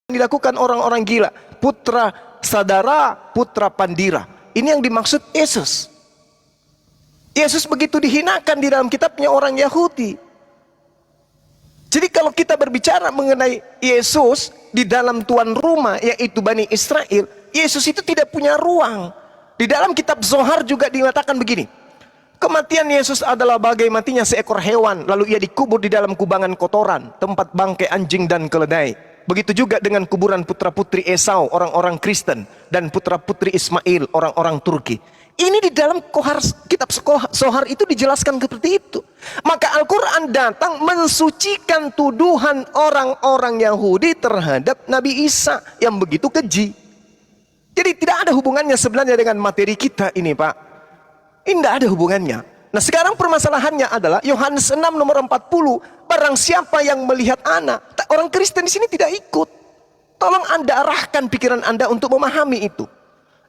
dilakukan orang-orang gila, putra sadara, putra pandira. Ini yang dimaksud Yesus. Yesus begitu dihinakan di dalam kitabnya orang Yahudi. Jadi kalau kita berbicara mengenai Yesus di dalam tuan rumah, yaitu Bani Israel, Yesus itu tidak punya ruang. Di dalam kitab Zohar juga dikatakan begini, kematian Yesus adalah bagai matinya seekor hewan, lalu ia dikubur di dalam kubangan kotoran, tempat bangkai anjing dan keledai. Begitu juga dengan kuburan putra-putri Esau, orang-orang Kristen, dan putra-putri Ismail, orang-orang Turki. Ini di dalam kitab Zohar itu dijelaskan seperti itu. Maka Al-Quran datang mensucikan tuduhan orang-orang Yahudi terhadap Nabi Isa yang begitu keji. Jadi tidak ada hubungannya sebenarnya dengan materi kita ini, Pak. Ini tidak ada hubungannya. Nah, sekarang permasalahannya adalah Yohanes 6 nomor 40. Barang siapa yang melihat anak, orang Kristen di sini tidak ikut. Tolong Anda arahkan pikiran Anda untuk memahami itu.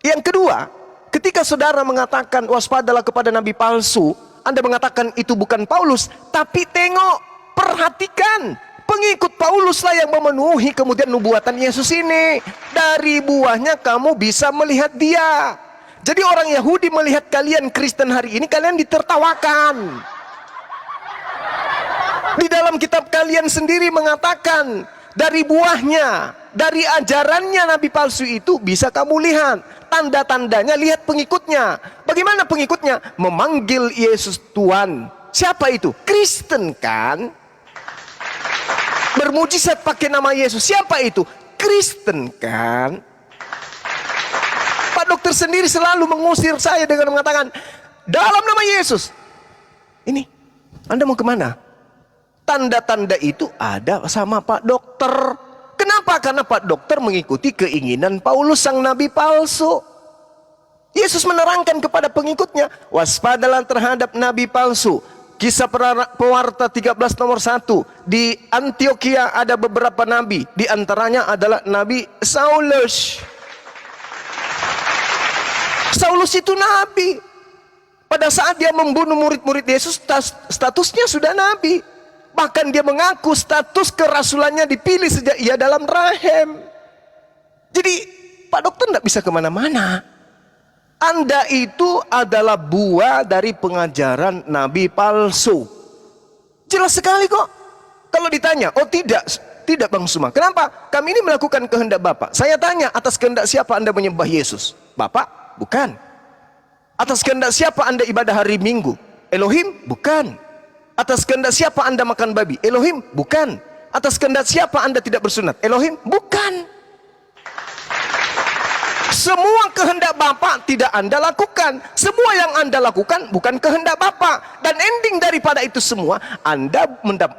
Yang kedua, ketika saudara mengatakan waspadalah kepada nabi palsu, Anda mengatakan itu bukan Paulus, tapi tengok, perhatikan, pengikut Pauluslah yang memenuhi kemudian nubuatan Yesus ini. Dari buahnya kamu bisa melihat dia. Jadi orang Yahudi melihat kalian Kristen hari ini, kalian ditertawakan. Di dalam kitab kalian sendiri mengatakan, dari buahnya, dari ajarannya nabi palsu itu bisa kamu lihat. Tanda-tandanya, lihat pengikutnya. Bagaimana pengikutnya? Memanggil Yesus Tuhan. Siapa itu? Kristen kan? Bermujizat pakai nama Yesus. Siapa itu? Kristen kan? Pak dokter sendiri selalu mengusir saya dengan mengatakan, dalam nama Yesus. Ini, Anda mau kemana? Tanda-tanda itu ada sama Pak dokter. Kenapa? Karena Pak dokter mengikuti keinginan Paulus sang nabi palsu. Yesus menerangkan kepada pengikutnya, waspadalah terhadap nabi palsu. Kisah Pewarta 13 nomor 1. Di Antioquia ada beberapa nabi, di antaranya adalah Nabi Saulus. Saulus itu nabi. Pada saat dia membunuh murid-murid Yesus, statusnya sudah nabi. Bahkan dia mengaku status kerasulannya dipilih sejak ia dalam rahim. Jadi Pak dokter tidak bisa kemana-mana. Anda itu adalah buah dari pengajaran nabi palsu. Jelas sekali kok. Kalau ditanya, oh tidak Bang Suma. Kenapa? Kami ini melakukan kehendak Bapak. Saya tanya, atas kehendak siapa Anda menyembah Yesus? Bapak? Bukan. Atas kehendak siapa Anda ibadah hari Minggu? Elohim? Bukan. Atas kehendak siapa Anda makan babi? Elohim? Bukan. Atas kehendak siapa Anda tidak bersunat? Elohim? Bukan. Semua kehendak Bapak tidak Anda lakukan. Semua yang Anda lakukan bukan kehendak Bapak. Dan ending daripada itu semua, Anda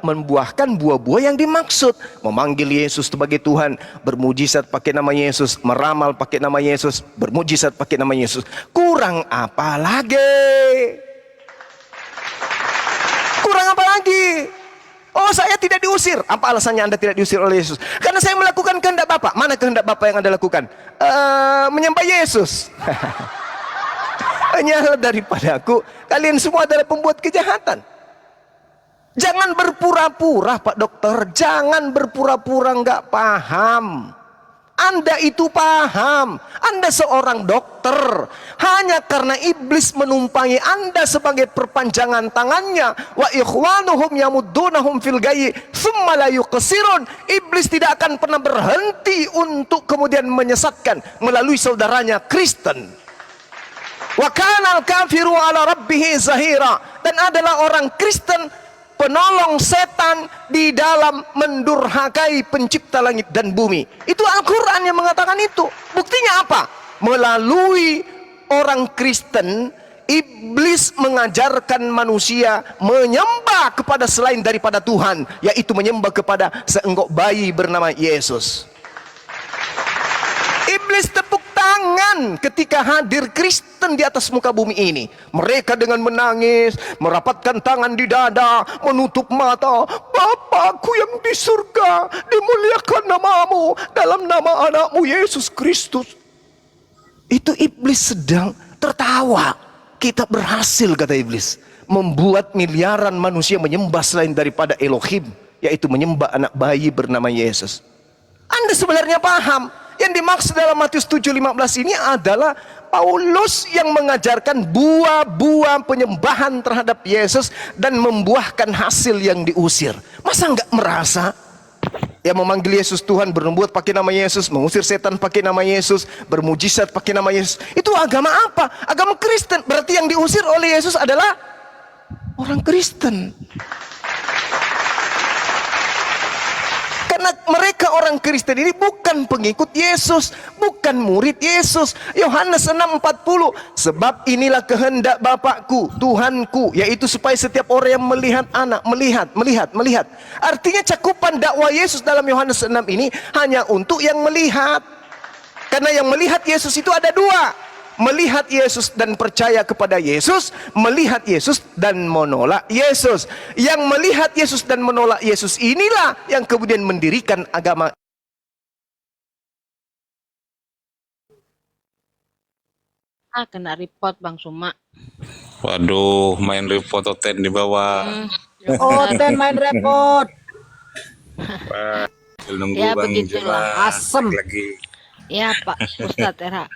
membuahkan buah-buah yang dimaksud. Memanggil Yesus sebagai Tuhan, bermujizat pakai nama Yesus, meramal pakai nama Yesus, bermujizat pakai nama Yesus. Kurang apa lagi? Kurang apa lagi? Oh, saya tidak diusir. Apa alasannya Anda tidak diusir oleh Yesus? Karena saya melakukan kehendak Bapak. Mana kehendak Bapak yang Anda lakukan? Menyembah Yesus. Hanyalah daripada aku, kalian semua adalah pembuat kejahatan. Jangan berpura-pura, Pak dokter. Jangan berpura-pura nggak paham. Anda itu paham. Anda seorang dokter. Hanya karena iblis menumpangi Anda sebagai perpanjangan tangannya. Wa ikhwanuhum yamuddunahum fil gayyi tsumma la yuqsirun. Iblis tidak akan pernah berhenti untuk kemudian menyesatkan melalui saudaranya Kristen. Wa kana al-kafiru ala rabbih zahira. Dan adalah orang Kristen penolong setan di dalam mendurhakai pencipta langit dan bumi. Itu Al-Quran yang mengatakan itu. Buktinya apa? Melalui orang Kristen, iblis mengajarkan manusia menyembah kepada selain daripada Tuhan, yaitu menyembah kepada seenggok bayi bernama Yesus. Iblis tepuk tangan ketika hadir Kristen di atas muka bumi ini. Mereka dengan menangis, merapatkan tangan di dada, menutup mata. Bapakku yang di surga, dimuliakan namamu dalam nama anakmu Yesus Kristus. Itu iblis sedang tertawa. Kita berhasil, kata iblis, membuat miliaran manusia menyembah selain daripada Elohim, yaitu menyembah anak bayi bernama Yesus. Anda sebenarnya paham. Yang dimaksud dalam Matius 7:15 ini adalah Paulus yang mengajarkan buah-buah penyembahan terhadap Yesus dan membuahkan hasil yang diusir. Masa nggak merasa? Yang memanggil Yesus Tuhan, bernubuat pakai nama Yesus, mengusir setan pakai nama Yesus, bermujizat pakai nama Yesus. Itu agama apa? Agama Kristen. Berarti yang diusir oleh Yesus adalah orang Kristen. Karena mereka orang Kristen ini bukan pengikut Yesus, bukan murid Yesus. Yohanes 6:40, sebab inilah kehendak Bapakku, Tuhanku, yaitu supaya setiap orang yang melihat anak, melihat. Artinya cakupan dakwah Yesus dalam Yohanes 6 ini hanya untuk yang melihat. Karena yang melihat Yesus itu ada dua. Melihat Yesus dan percaya kepada Yesus, melihat Yesus dan menolak Yesus. Yang melihat Yesus dan menolak Yesus inilah yang kemudian mendirikan agama. Kena report Bang Suma. Waduh, main report Oten di bawah. Oten main repot. Nunggu Ya, Bang begitulah. Juma Asem. lagi. Ya Pak Ustadz Era,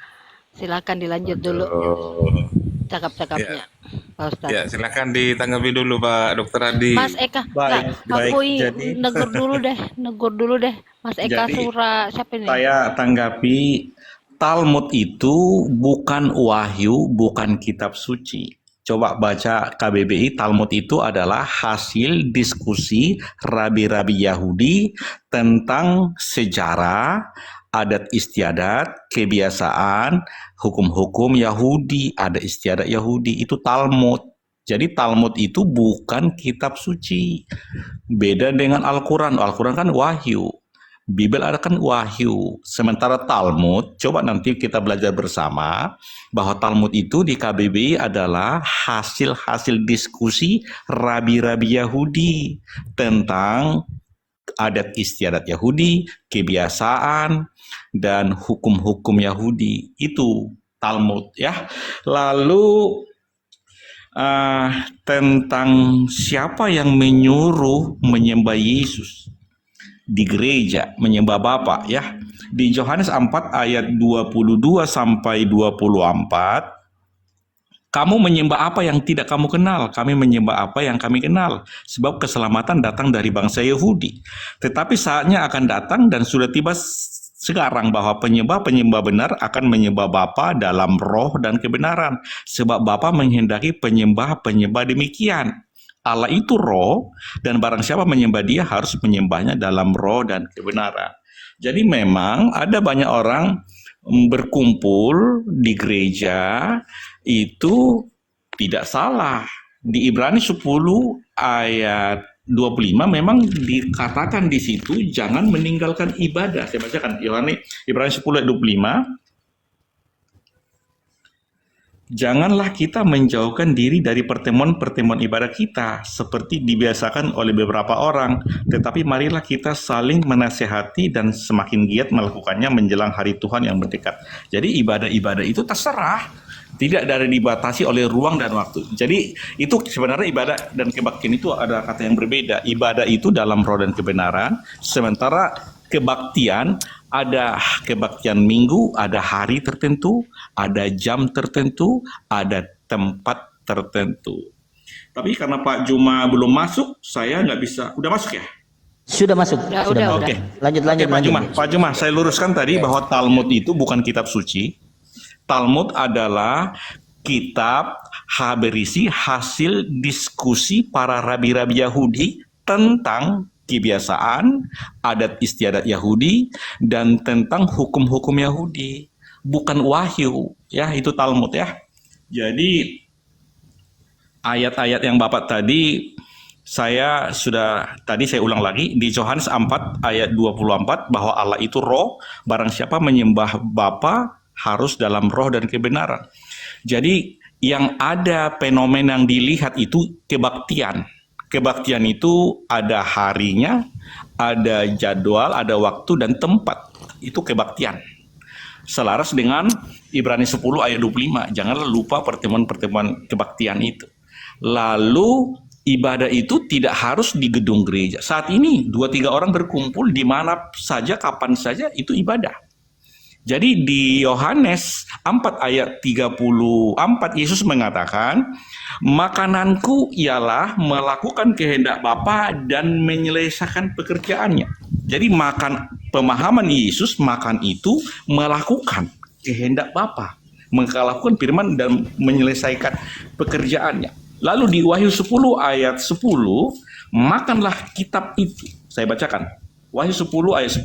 silakan dilanjut dulu Oh. cakap-cakapnya Pak Ustadz. Ya, silakan ditanggapi dulu Pak Dokter Adi. Mas Eka, Baik, Kak baik. Pui, Jadi negur dulu deh. Mas Eka Jadi, Sura, siapa ini? saya tanggapi Talmud itu bukan wahyu, bukan kitab suci. Coba baca KBBI, Talmud itu adalah hasil diskusi rabi-rabi Yahudi tentang sejarah, adat istiadat, kebiasaan, hukum-hukum Yahudi, ada istiadat Yahudi, itu Talmud. Jadi Talmud itu bukan kitab suci. Beda dengan Al-Quran. Al-Quran kan wahyu. Bibel ada kan wahyu. Sementara Talmud, coba nanti kita belajar bersama bahwa Talmud itu di KBBI adalah hasil-hasil diskusi rabi-rabi Yahudi tentang adat istiadat Yahudi, kebiasaan, dan hukum-hukum Yahudi. Itu Talmud ya. Lalu tentang siapa yang menyuruh menyembah Yesus di gereja, menyembah Bapa ya. Di Yohanes 4 ayat 22 sampai 24, kamu menyembah apa yang tidak kamu kenal, kami menyembah apa yang kami kenal, sebab keselamatan datang dari bangsa Yahudi. Tetapi saatnya akan datang dan sudah tiba sekarang bahwa penyembah-penyembah benar akan menyembah Bapa dalam roh dan kebenaran, sebab Bapa menghendaki penyembah-penyembah demikian. Allah itu roh, dan barang siapa menyembah Dia harus menyembahnya dalam roh dan kebenaran. Jadi memang ada banyak orang berkumpul di gereja itu tidak salah. Di Ibrani 10 ayat 25 memang dikatakan di situ jangan meninggalkan ibadah. Saya bacakan Ibrani 10 ayat 25. Janganlah kita menjauhkan diri dari pertemuan-pertemuan ibadah kita seperti dibiasakan oleh beberapa orang, tetapi marilah kita saling menasehati dan semakin giat melakukannya menjelang hari Tuhan yang berdekat. Jadi ibadah-ibadah itu terserah, tidak ada dibatasi oleh ruang dan waktu. Jadi itu sebenarnya ibadah dan kebaktian itu ada kata yang berbeda. Ibadah itu dalam roh dan kebenaran, sementara kebaktian ada kebaktian minggu, ada hari tertentu, ada jam tertentu, ada tempat tertentu. Tapi karena Pak Juma belum masuk, saya nggak bisa. Udah masuk ya? Sudah masuk. Udah. Oke. Lanjut. Pak Juma, saya luruskan tadi bahwa Talmud itu bukan kitab suci. Talmud adalah kitab berisi hasil diskusi para rabi-rabi Yahudi tentang kebiasaan, adat istiadat Yahudi, dan tentang hukum-hukum Yahudi. Bukan wahyu, ya itu Talmud ya. Jadi ayat-ayat yang Bapak tadi saya ulang lagi di Yohanes 4 ayat 24 bahwa Allah itu roh, barang siapa menyembah Bapa harus dalam roh dan kebenaran. Jadi yang ada fenomena yang dilihat itu kebaktian. Kebaktian itu ada harinya, ada jadwal, ada waktu dan tempat. Itu kebaktian. Selaras dengan Ibrani 10 ayat 25. Janganlah lupa pertemuan-pertemuan kebaktian itu. Lalu ibadah itu tidak harus di gedung gereja. Saat ini 2-3 orang berkumpul di mana saja, kapan saja itu ibadah. Jadi di Yohanes 4 ayat 34 Yesus mengatakan, makananku ialah melakukan kehendak Bapa dan menyelesaikan pekerjaannya. Jadi pemahaman Yesus makan itu melakukan kehendak Bapa, melakukan firman dan menyelesaikan pekerjaannya. Lalu di Wahyu 10 ayat 10, makanlah kitab itu. Saya bacakan. Wahyu 10 ayat 10,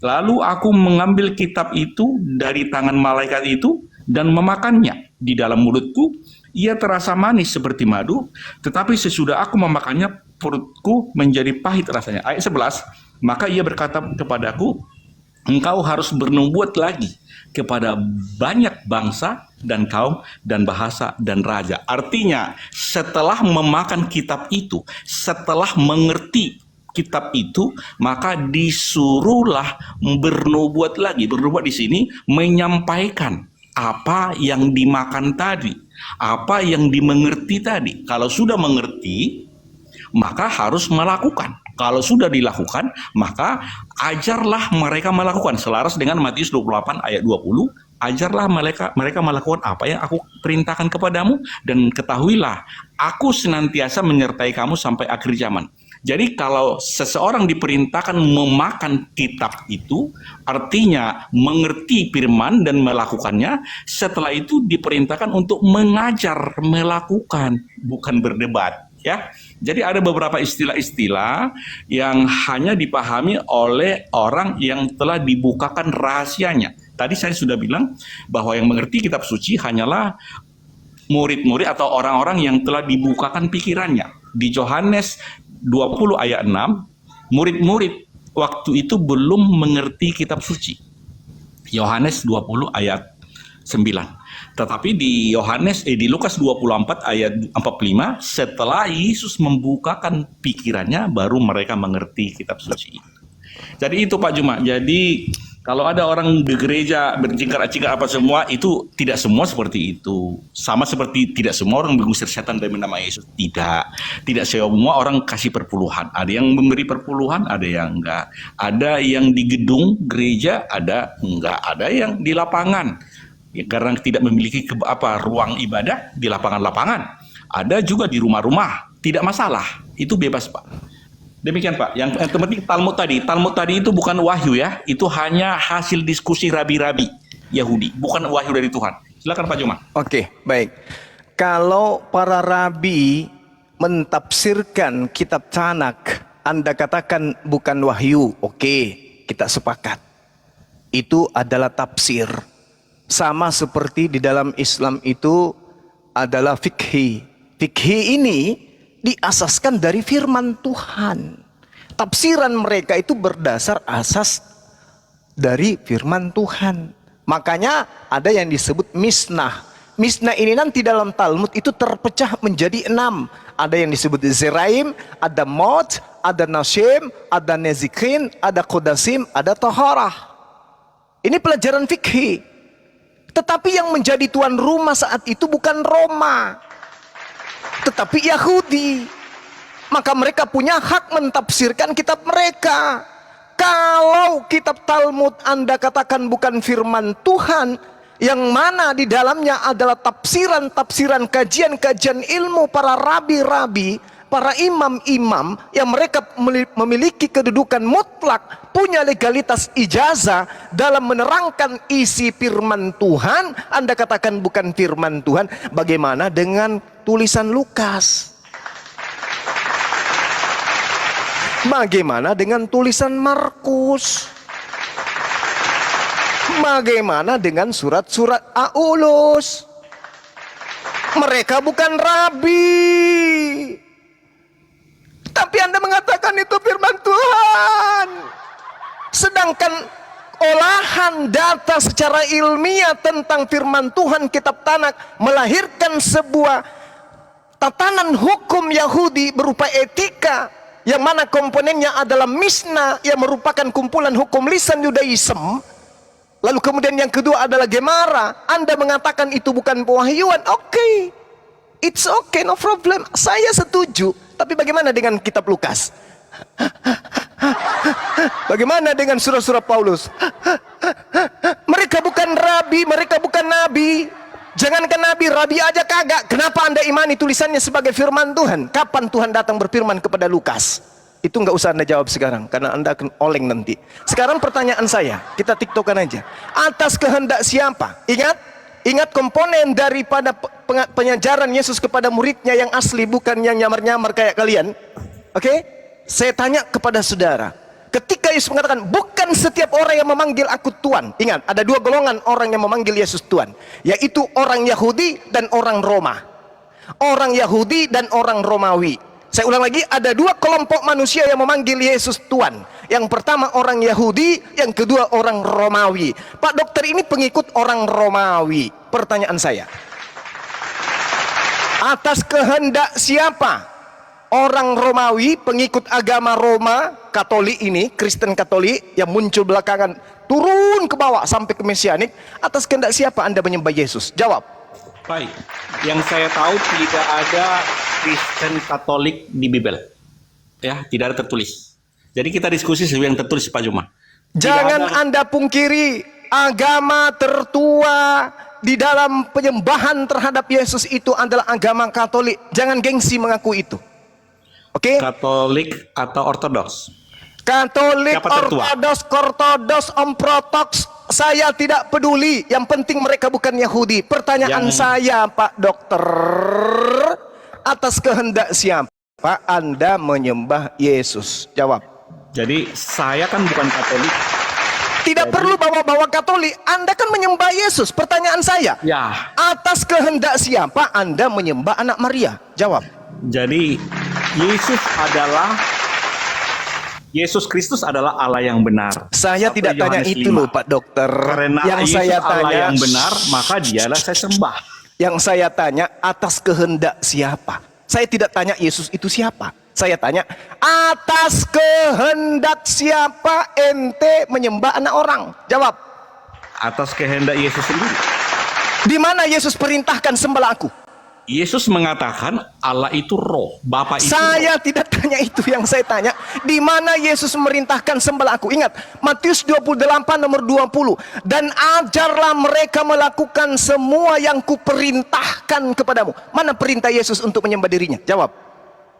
lalu aku mengambil kitab itu dari tangan malaikat itu dan memakannya. Di dalam mulutku, ia terasa manis seperti madu, tetapi sesudah aku memakannya, perutku menjadi pahit rasanya. Ayat 11, maka ia berkata kepadaku, engkau harus bernubuat lagi kepada banyak bangsa dan kaum dan bahasa dan raja. Artinya, setelah memakan kitab itu, setelah mengerti kitab itu, maka disuruhlah bernubuat lagi. Bernubuat di sini menyampaikan apa yang dimakan tadi, apa yang dimengerti tadi. Kalau sudah mengerti, maka harus melakukan. Kalau sudah dilakukan, maka ajarlah mereka melakukan. Selaras dengan Matius 28 ayat 20, ajarlah mereka melakukan apa yang aku perintahkan kepadamu, dan ketahuilah, aku senantiasa menyertai kamu sampai akhir zaman. Jadi kalau seseorang diperintahkan memakan kitab itu, artinya mengerti firman dan melakukannya. Setelah itu diperintahkan untuk mengajar, melakukan, bukan berdebat. Ya, jadi ada beberapa istilah-istilah yang hanya dipahami oleh orang yang telah dibukakan rahasianya. Tadi saya sudah bilang bahwa yang mengerti kitab suci hanyalah murid-murid atau orang-orang yang telah dibukakan pikirannya. Di Yohanes 20 ayat 6, murid-murid waktu itu belum mengerti kitab suci. Yohanes 20 ayat 9. Tetapi di Lukas 24 ayat 45, setelah Yesus membukakan pikirannya, baru mereka mengerti kitab suci. Jadi itu Pak Juma. Jadi kalau ada orang di gereja berjingkar-jingkar apa semua, itu tidak semua seperti itu. Sama seperti tidak semua orang mengusir setan dari nama Yesus. Tidak semua orang kasih perpuluhan. Ada yang memberi perpuluhan, ada yang enggak. Ada yang di gedung gereja, ada enggak. Ada yang di lapangan. Ya, karena tidak memiliki ruang ibadah di lapangan-lapangan. Ada juga di rumah-rumah. Tidak masalah. Itu bebas, Pak. Demikian Pak, yang terpenting Talmud tadi itu bukan wahyu ya, itu hanya hasil diskusi rabi-rabi Yahudi, bukan wahyu dari Tuhan. Silakan Pak Juma. Oke, baik. Kalau para rabi mentafsirkan kitab Tanak, Anda katakan bukan wahyu, oke, kita sepakat. Itu adalah tafsir. Sama seperti di dalam Islam itu adalah fikhi. Fikhi ini diasaskan dari firman Tuhan. Tafsiran mereka itu berdasar asas dari firman Tuhan. Makanya ada yang disebut misnah. Misnah ini nanti dalam Talmud itu terpecah menjadi 6. Ada yang disebut Zeraim, ada Mod, ada Nashim, ada Nezikin, ada Kodasim, ada Taharah. Ini pelajaran fikih. Tetapi yang menjadi tuan rumah saat itu bukan Roma, tetapi Yahudi. Maka mereka punya hak mentafsirkan kitab mereka. Kalau kitab Talmud Anda katakan bukan firman Tuhan, yang mana di dalamnya adalah tafsiran-tafsiran, kajian-kajian ilmu para rabi-rabi, para imam-imam yang mereka memiliki kedudukan mutlak, punya legalitas ijazah dalam menerangkan isi firman Tuhan, Anda katakan bukan firman Tuhan. Bagaimana dengan tulisan Lukas? Bagaimana dengan tulisan Markus? Bagaimana dengan surat-surat Aulus? Mereka bukan rabi, tapi Anda mengatakan itu firman Tuhan. Sedangkan olahan data secara ilmiah tentang firman Tuhan kitab Tanak melahirkan sebuah tatanan hukum Yahudi berupa etika, yang mana komponennya adalah Mishnah yang merupakan kumpulan hukum lisan Yudaism. Lalu kemudian yang kedua adalah Gemara. Anda mengatakan itu bukan pewahyuan, oke, it's okay, no problem. Saya setuju. Tapi bagaimana dengan kitab Lukas? Bagaimana dengan surah-surah Paulus? Mereka bukan rabi, mereka bukan nabi. Jangankan nabi, rabi aja kagak. Kenapa Anda imani tulisannya sebagai firman Tuhan? Kapan Tuhan datang berfirman kepada Lukas? Itu nggak usah Anda jawab sekarang, karena Anda akan oleng nanti. Sekarang pertanyaan saya, kita tiktokan aja. Atas kehendak siapa? Ingat komponen daripada pengajaran Yesus kepada muridnya yang asli, bukan yang nyamar-nyamar kayak kalian. Oke? Saya tanya kepada saudara, ketika Yesus mengatakan, bukan setiap orang yang memanggil aku Tuan. Ingat, ada dua golongan orang yang memanggil Yesus Tuan, yaitu orang Yahudi dan orang Roma. Orang Yahudi dan orang Romawi. Saya ulang lagi, ada dua kelompok manusia yang memanggil Yesus Tuan. Yang pertama orang Yahudi, yang kedua orang Romawi. Pak dokter ini pengikut orang Romawi. Pertanyaan saya, atas kehendak siapa orang Romawi, pengikut agama Roma, Katolik ini, Kristen Katolik, yang muncul belakangan, turun ke bawah sampai ke Mesianik, atas kehendak siapa Anda menyembah Yesus? Jawab. Baik, yang saya tahu tidak ada Kristen Katolik di Bible, ya, tidak ada tertulis. Jadi kita diskusi sesuai yang tertulis, Pak Juma. Jangan Anda pungkiri, agama tertua di dalam penyembahan terhadap Yesus itu adalah agama Katolik. Jangan gengsi mengaku itu. Oke? Katolik atau Ortodoks? Katolik, Siapa tertua? Ortodoks, Omprotoks, saya tidak peduli. Yang penting mereka bukan Yahudi. Pertanyaan saya, Pak Dokter, atas kehendak siapa Anda menyembah Yesus? Jawab. Jadi saya kan bukan Katolik. Tidak perlu bawa-bawa Katolik, Anda kan menyembah Yesus. Pertanyaan saya, Ya. atas kehendak siapa Anda menyembah anak Maria? Jawab. Jadi Yesus Kristus adalah Allah yang benar. Saya 1 tidak tanya Yohanes itu 5. loh, Pak Dokter. Karena Yang Yesus saya Allah tanya, yang benar, maka dialah saya sembah. Yang saya tanya, atas kehendak siapa? Saya tidak tanya Yesus itu siapa. Saya tanya, atas kehendak siapa ente menyembah anak orang? Jawab. Atas kehendak Yesus sendiri. Di mana Yesus perintahkan sembah aku? Yesus mengatakan Allah itu roh, Bapa itu Saya roh. tidak tanya itu, yang saya tanya, di mana Yesus memerintahkan sembah aku? Ingat, Matius 28 nomor 20. Dan ajarlah mereka melakukan semua yang kuperintahkan kepadamu. Mana perintah Yesus untuk menyembah dirinya? Jawab.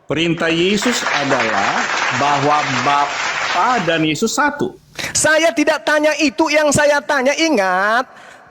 Perintah Yesus adalah bahwa Bapa dan Yesus satu. Saya tidak tanya itu, yang saya tanya, ingat,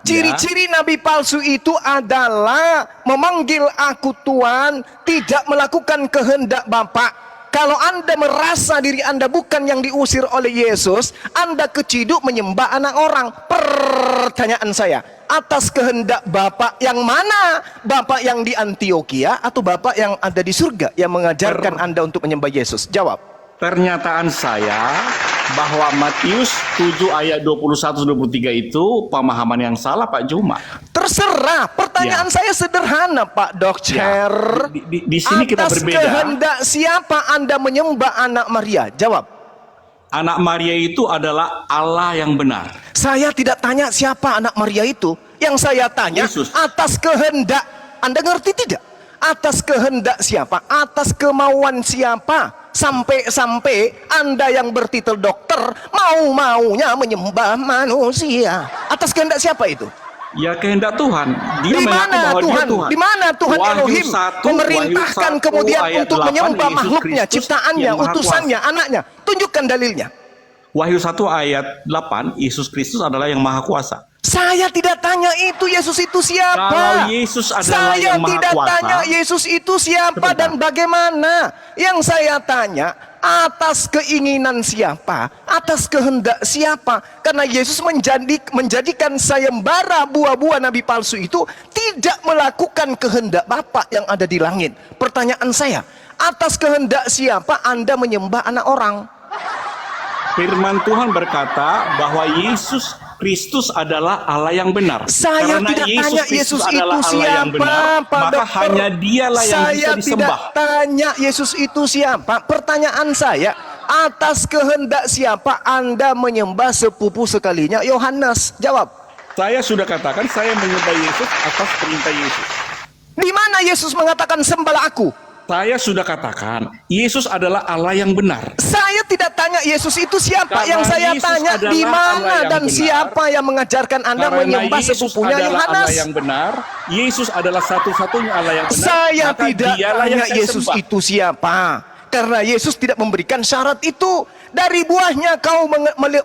ciri-ciri nabi palsu itu adalah memanggil aku Tuhan, tidak melakukan kehendak Bapa. Kalau Anda merasa diri Anda bukan yang diusir oleh Yesus, Anda keciduk menyembah anak orang. Pertanyaan saya, atas kehendak Bapa yang mana? Bapa yang di Antioquia atau Bapa yang ada di surga yang mengajarkan Anda untuk menyembah Yesus? Jawab. Pernyataan saya bahwa Matius 7 ayat 21-23 itu pemahaman yang salah, Pak Juma. Terserah. Pertanyaan saya sederhana, Pak Dokter. Di sini kita berbeda. Atas kehendak siapa Anda menyembah anak Maria? Jawab. Anak Maria itu adalah Allah yang benar. Saya tidak tanya siapa anak Maria itu. Yang saya tanya, Yesus. atas kehendak. Anda ngerti tidak? Atas kehendak siapa? Atas kemauan siapa? Sampai-sampai Anda yang bertitel dokter mau-maunya menyembah manusia. Atas kehendak siapa itu? Ya kehendak Tuhan. Dia Di mengaku mana bahwa dia Tuhan? Tuhan. Di mana Tuhan Wahyu Elohim 1, memerintahkan Wahyu 1 kemudian ayat untuk 8, menyembah Yesus makhluknya, Kristus ciptaannya, yang Maha utusannya, Kuasa. anaknya? Tunjukkan dalilnya. Wahyu 1 ayat 8, Yesus Kristus adalah yang Maha Kuasa. Saya tidak tanya itu Yesus itu siapa. Kalau Yesus adalah Saya yang Maha tidak Kuasa, tanya Yesus itu siapa sebentar. dan bagaimana. Yang saya tanya, atas keinginan siapa, atas kehendak siapa. Karena Yesus menjadikan sayembara buah-buah nabi palsu itu tidak melakukan kehendak Bapa yang ada di langit. Pertanyaan saya, atas kehendak siapa Anda menyembah anak orang? Firman Tuhan berkata bahwa Yesus Kristus adalah Allah yang benar. Saya Karena tidak tanya Yesus Kristus itu adalah Allah yang siapa, benar, Pak maka Dokter. hanya dialah yang Saya bisa disembah. tidak tanya Yesus itu siapa. Pertanyaan saya, atas kehendak siapa Anda menyembah sepupu sekalinya Yohanes? Jawab. Saya sudah katakan saya menyembah Yesus atas perintah Yesus. Di mana Yesus mengatakan sembahlah aku? Saya sudah katakan, Yesus adalah Allah yang benar. Saya tidak tanya Yesus itu siapa. Karena Yang saya Yesus tanya adalah di Allah mana yang dan benar. siapa yang mengajarkan Anda Karena menyembah Yesus sepupunya adalah Yohanes. Allah yang benar, Yesus adalah satu-satunya Allah yang benar. Saya maka tidak dialah yang tanya saya Yesus sembah. itu siapa. Karena Yesus tidak memberikan syarat itu. Dari buahnya kau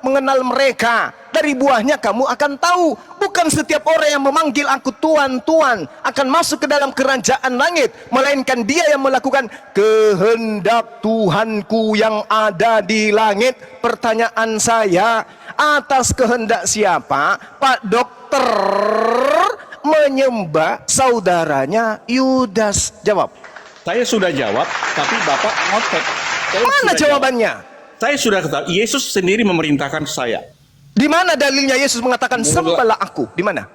mengenal mereka. Dari buahnya kamu akan tahu. Bukan setiap orang yang memanggil aku Tuhan, Tuhan akan masuk ke dalam kerajaan langit. Melainkan dia yang melakukan kehendak Tuhanku yang ada di langit. Pertanyaan saya, atas kehendak siapa Pak Dokter menyembah saudaranya Yudas? Jawab. Saya sudah jawab, tapi Bapak ngotot. Saya Mana sudah jawabannya? jawab. Saya sudah ketahui, Yesus sendiri memerintahkan saya. Di mana dalilnya Yesus mengatakan sembahlah aku? Di mana?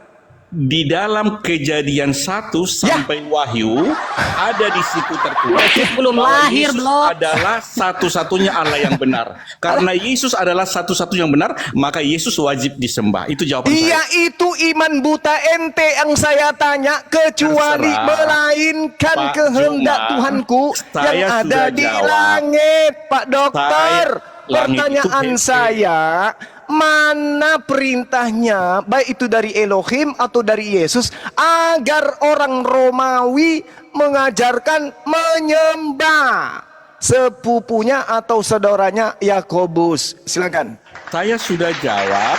Di dalam Kejadian 1 sampai Wahyu ada di situ tertulis belum bahwa lahir, Yesus belum. adalah satu-satunya Allah yang benar. Karena Yesus adalah satu-satunya yang benar, maka Yesus wajib disembah. Itu jawaban Iya, saya. itu iman buta ente yang saya tanya, kecuali Terserah. melainkan Pak kehendak Juma, Tuhanku saya yang ada sudah di jawab. langit, Pak Dokter. Langit itu Pertanyaan beda. saya, mana perintahnya, baik itu dari Elohim atau dari Yesus, agar orang Romawi mengajarkan menyembah sepupunya atau saudaranya Yakobus? Silakan. Saya sudah jawab,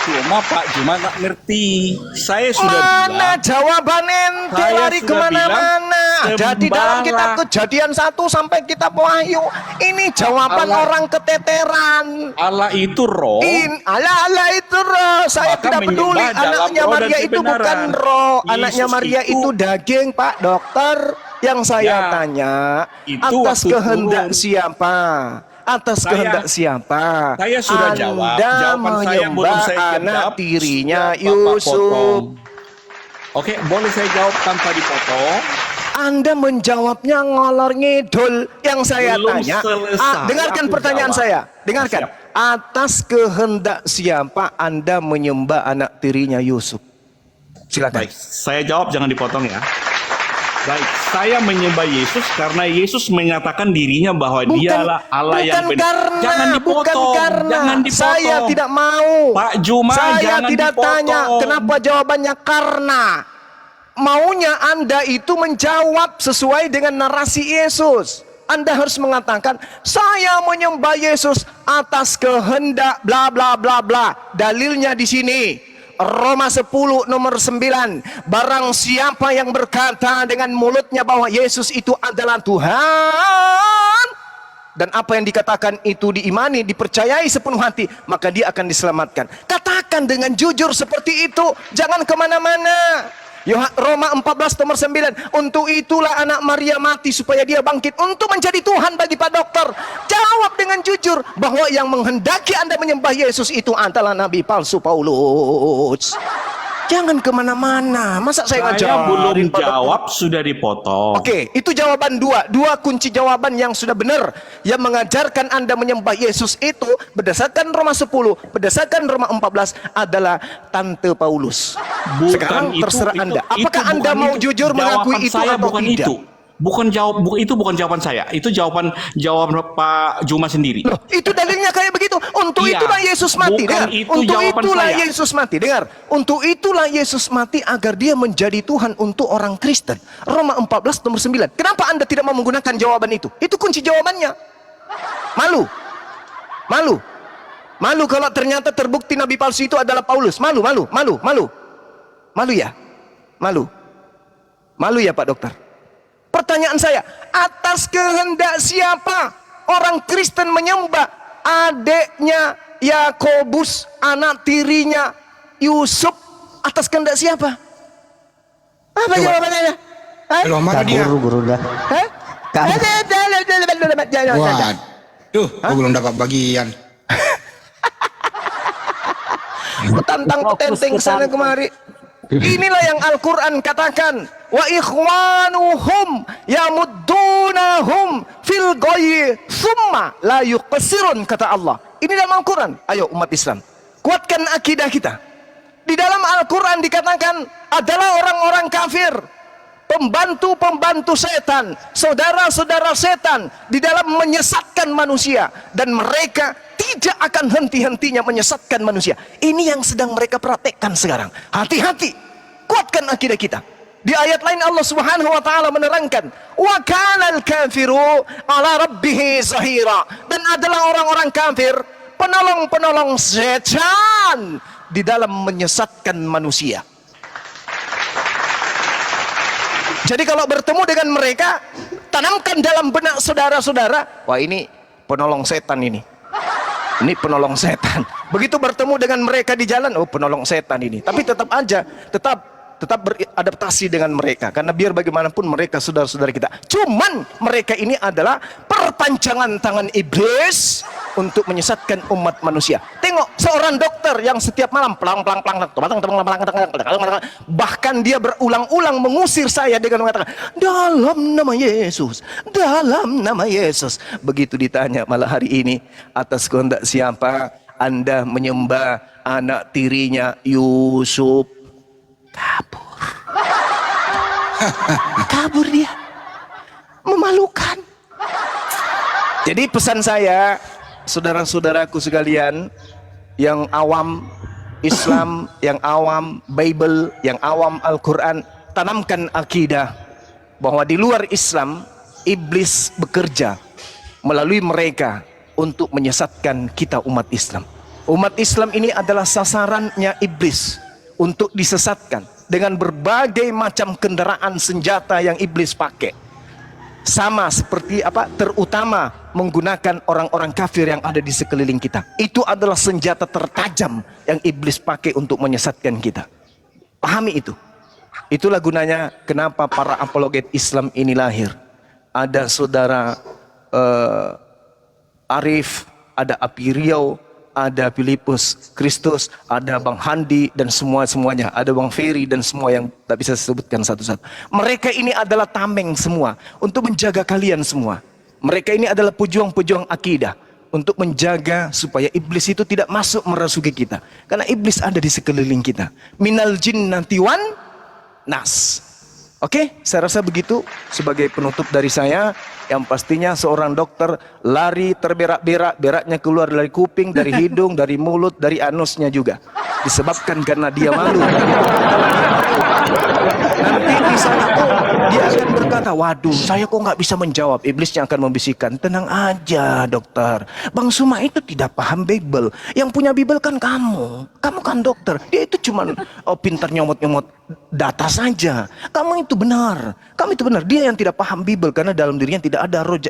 cuma Pak Juma nggak ngerti. Saya sudah Mana bilang, jawaban ente Saya lari sudah kemana-mana? bilang, Jadi dalam kitab sembahlah. Kejadian 1 sampai kitab Wahyu, ini jawaban Allah. orang keteteran. Allah itu roh. Ala itu roh. Saya Maka tidak peduli. menyembah dalam Anaknya roh dan Maria itu kebenaran. bukan roh. Anaknya Yesus Maria itu- itu daging, Pak Dokter. Yang saya Ya, tanya, itu atas waktu kehendak turun. siapa? Atas Saya- kehendak siapa? Saya sudah jawab. Anda Jawaban saya belum menyembah saya anak jawab. tirinya Sudah Bapak Yusuf. potong. Oke, boleh saya jawab tanpa dipotong? Anda menjawabnya ngolor ngidul. Yang saya Belum tanya, selesai, dengarkan aku pertanyaan jawab. saya. Dengarkan. Siap. Atas kehendak siapa Anda menyembah anak tirinya Yusuf? Silakan. Baik, saya jawab, jangan dipotong ya. Baik, saya menyembah Yesus karena Yesus menyatakan dirinya bahwa dialah Allah yang benar. Karena, Jangan dipotong, bukan karena. jangan dipotong. Saya tidak mau. Pak Juma, Saya jangan tidak dipotong. tanya kenapa jawabannya karena. Maunya Anda itu menjawab sesuai dengan narasi Yesus. Anda harus mengatakan, saya menyembah Yesus atas kehendak bla bla bla bla. Dalilnya di sini. Roma 10 nomor 9. Barang siapa yang berkata dengan mulutnya bahwa Yesus itu adalah Tuhan, dan apa yang dikatakan itu diimani, dipercayai sepenuh hati, maka dia akan diselamatkan. Katakan dengan jujur seperti itu. Jangan kemana-mana. Roma 14 nomor 9. Untuk itulah anak Maria mati supaya dia bangkit untuk menjadi Tuhan bagi Pak Dokter. Jawab dengan jujur bahwa yang menghendaki Anda menyembah Yesus itu adalah Nabi palsu Paulus. Jangan kemana-mana. Masa saya Saya ngajarin, belum Pak Dokter? jawab, sudah dipotong. Oke, itu jawaban dua kunci jawaban yang sudah benar. Yang mengajarkan Anda menyembah Yesus itu berdasarkan Roma 10, berdasarkan Roma 14 adalah Tante Paulus. Bukan Sekarang itu, terserah itu- Anda. itu Apakah bukan Anda mau itu. jujur mengakui Jawaban itu saya atau bukan tidak? itu. Itu bukan jawaban saya. Itu jawaban Pak Juma sendiri. Loh, itu dalilnya kayak begitu. Untuk Iya, itulah Yesus mati. bukan Dengar. itu Untuk jawaban itulah saya. Yesus mati. Dengar. Untuk itulah Yesus mati agar dia menjadi Tuhan untuk orang Kristen. Roma 14 nomor 9. Kenapa Anda tidak mau menggunakan jawaban itu? Itu kunci jawabannya. Malu. Malu. Malu kalau ternyata terbukti nabi palsu itu adalah Paulus. Malu. Malu ya? Malu. Malu ya Pak Dokter? Pertanyaan saya, atas kehendak siapa orang Kristen menyembah adiknya Yakobus, anak tirinya Yusuf? Atas kehendak siapa? Apa jawabannya? Hah? Halo, mana dia? Guru dah. Hah? Kamu. Waduh, gua belum dapat bagian. Tantang Fokus petenteng ke sana tantang. kemari. Inilah yang Al-Quran katakan, wa ikhwanuhum yamuddunahum fil ghayyi thumma la yuqsirun, kata Allah. Ini dalam Al-Quran. Ayo umat Islam, kuatkan akidah kita. Di dalam Al-Quran dikatakan adalah orang-orang kafir pembantu-pembantu setan, saudara-saudara setan di dalam menyesatkan manusia, dan mereka tidak akan henti-hentinya menyesatkan manusia. Ini yang sedang mereka praktekkan sekarang. Hati-hati, kuatkan akidah kita. Di ayat lain Allah Subhanahu wa taala menerangkan, wa kanal kafiru ala rabbih zahira, dan adalah orang-orang kafir penolong-penolong setan di dalam menyesatkan manusia. Jadi kalau bertemu dengan mereka, tanamkan dalam benak saudara-saudara, wah ini penolong setan ini. Ini penolong setan. Begitu bertemu dengan mereka di jalan, oh penolong setan ini. Tapi tetap aja, tetap beradaptasi dengan mereka, karena biar bagaimanapun mereka saudara-saudara kita. Cuman mereka ini adalah perpanjangan tangan iblis untuk menyesatkan umat manusia. Tengok seorang dokter yang setiap malam bahkan dia berulang-ulang mengusir saya dengan mengatakan, dalam nama Yesus, dalam nama Yesus. Begitu ditanya malah hari ini, atas kehendak siapa Anda menyembah anak tirinya Yusuf? Kabur. Kabur dia. Memalukan. Jadi pesan saya, saudara-saudaraku sekalian, yang awam Islam, yang awam Bible, yang awam Al-Quran, tanamkan akidah bahwa di luar Islam, iblis bekerja melalui mereka untuk menyesatkan kita umat Islam. Umat Islam ini adalah sasarannya iblis untuk disesatkan dengan berbagai macam kendaraan senjata yang iblis pakai. Sama seperti terutama menggunakan orang-orang kafir yang ada di sekeliling kita. Itu adalah senjata tertajam yang iblis pakai untuk menyesatkan kita. Pahami itu. Itulah gunanya kenapa para apologet Islam ini lahir. Ada saudara Arif, ada Api Riau, ada Filipus Kristus, ada Bang Handi, dan semuanya, ada Bang Ferry dan semua yang tak bisa disebutkan satu-satu. Mereka ini adalah tameng semua untuk menjaga kalian semua. Mereka ini adalah pejuang-pejuang akidah untuk menjaga supaya iblis itu tidak masuk merasuki kita, karena iblis ada di sekeliling kita. Minal jinnati wan nas. Oke, saya rasa begitu sebagai penutup dari saya. Yang pastinya seorang dokter lari terberak-berak, beraknya keluar dari kuping, dari hidung, dari mulut, dari anusnya juga. Disebabkan karena dia malu. Nanti di sana tuh dia akan berkata, waduh saya kok nggak bisa menjawab. Iblisnya akan membisikkan, tenang aja dokter, Bang Suma itu tidak paham Bible. Yang punya Bible kan kamu kan dokter. Dia itu cuman pintar nyomot-nyomot data saja. Kamu itu benar, dia yang tidak paham Bible, karena dalam dirinya tidak ada roh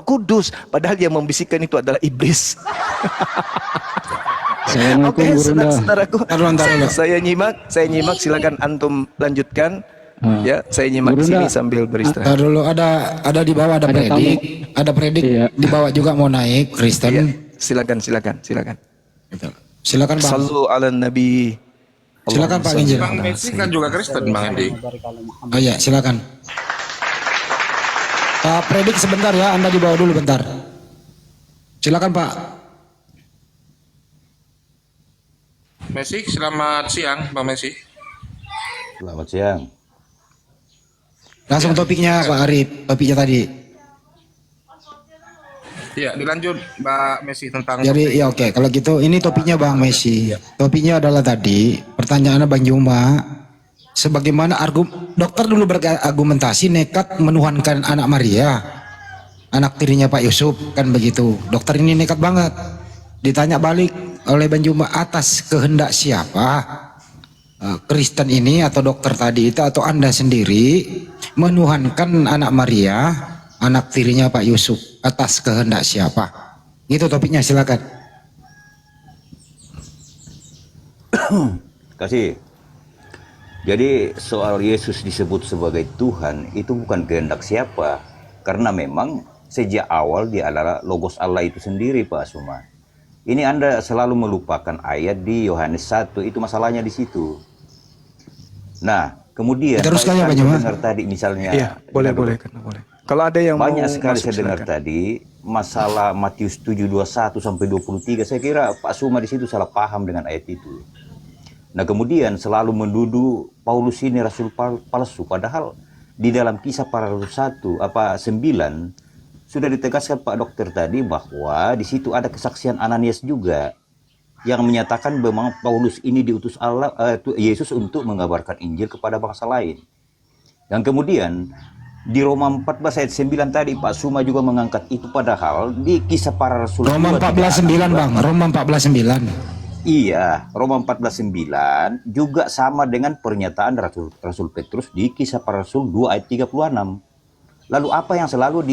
kudus. Padahal yang membisikkan itu adalah iblis. Oke, saudara-saudaraku, saya nyimak, silakan antum lanjutkan. Ya, saya nyimak di sini sambil beristirahat. Dulu ada di bawah ada predik, Iya. di bawah juga mau naik Kristen. Iya, silakan. Silakan Bang. Sallu ala Nabi. Silakan Pak Injil. Bang Messi kan juga Kristen, Bang Andi. Oh iya, silakan. Pak Predik sebentar ya, Anda di bawah dulu bentar. Silakan Pak. Messi, selamat siang, Bang Messi. Selamat siang. Langsung topiknya Pak Arif, topiknya tadi. Iya, dilanjut Mbak Messi tentang Jadi ya oke, kalau gitu ini topiknya Bang Messi. Topiknya adalah tadi pertanyaannya Bang Juma, sebagaimana dokter dulu berargumentasi nekat menuhankan anak Maria, anak tirinya Pak Yusuf, kan begitu. Dokter ini nekat banget. Ditanya balik oleh Bang Juma, atas kehendak siapa Kristen ini atau dokter tadi itu atau Anda sendiri menuhankan anak Maria, anak tirinya Pak Yusuf, atas kehendak siapa? Gitu topiknya, silakan. Kasih. Jadi soal Yesus disebut sebagai Tuhan itu bukan kehendak siapa, karena memang sejak awal dia adalah logos Allah itu sendiri, Pak Suma. Ini Anda selalu melupakan ayat di Yohanes 1, itu masalahnya di situ. Nah, kemudian teruskan ya, Pak saya Juma. dengar tadi misalnya, Iya, boleh. Kalau ada yang banyak mau sekali masuk, saya dengar silakan. tadi masalah Matius 7:21 sampai 23. Saya kira Pak Suma di situ salah paham dengan ayat itu. Nah kemudian selalu menuduh Paulus ini rasul palsu, padahal di dalam Kisah Para Rasul 9 sudah ditegaskan Pak Dokter tadi bahwa di situ ada kesaksian Ananias juga yang menyatakan bahwa Paulus ini diutus Allah, Yesus untuk mengabarkan Injil kepada bangsa lain. Dan kemudian di Roma 14 ayat 9 tadi Pak Suma juga mengangkat itu, padahal di Kisah Para Rasul Roma 14:9 Bang, Roma 14:9. Iya, Roma 14:9 juga sama dengan pernyataan Rasul Petrus di Kisah Para Rasul 2 ayat 36. Lalu apa yang selalu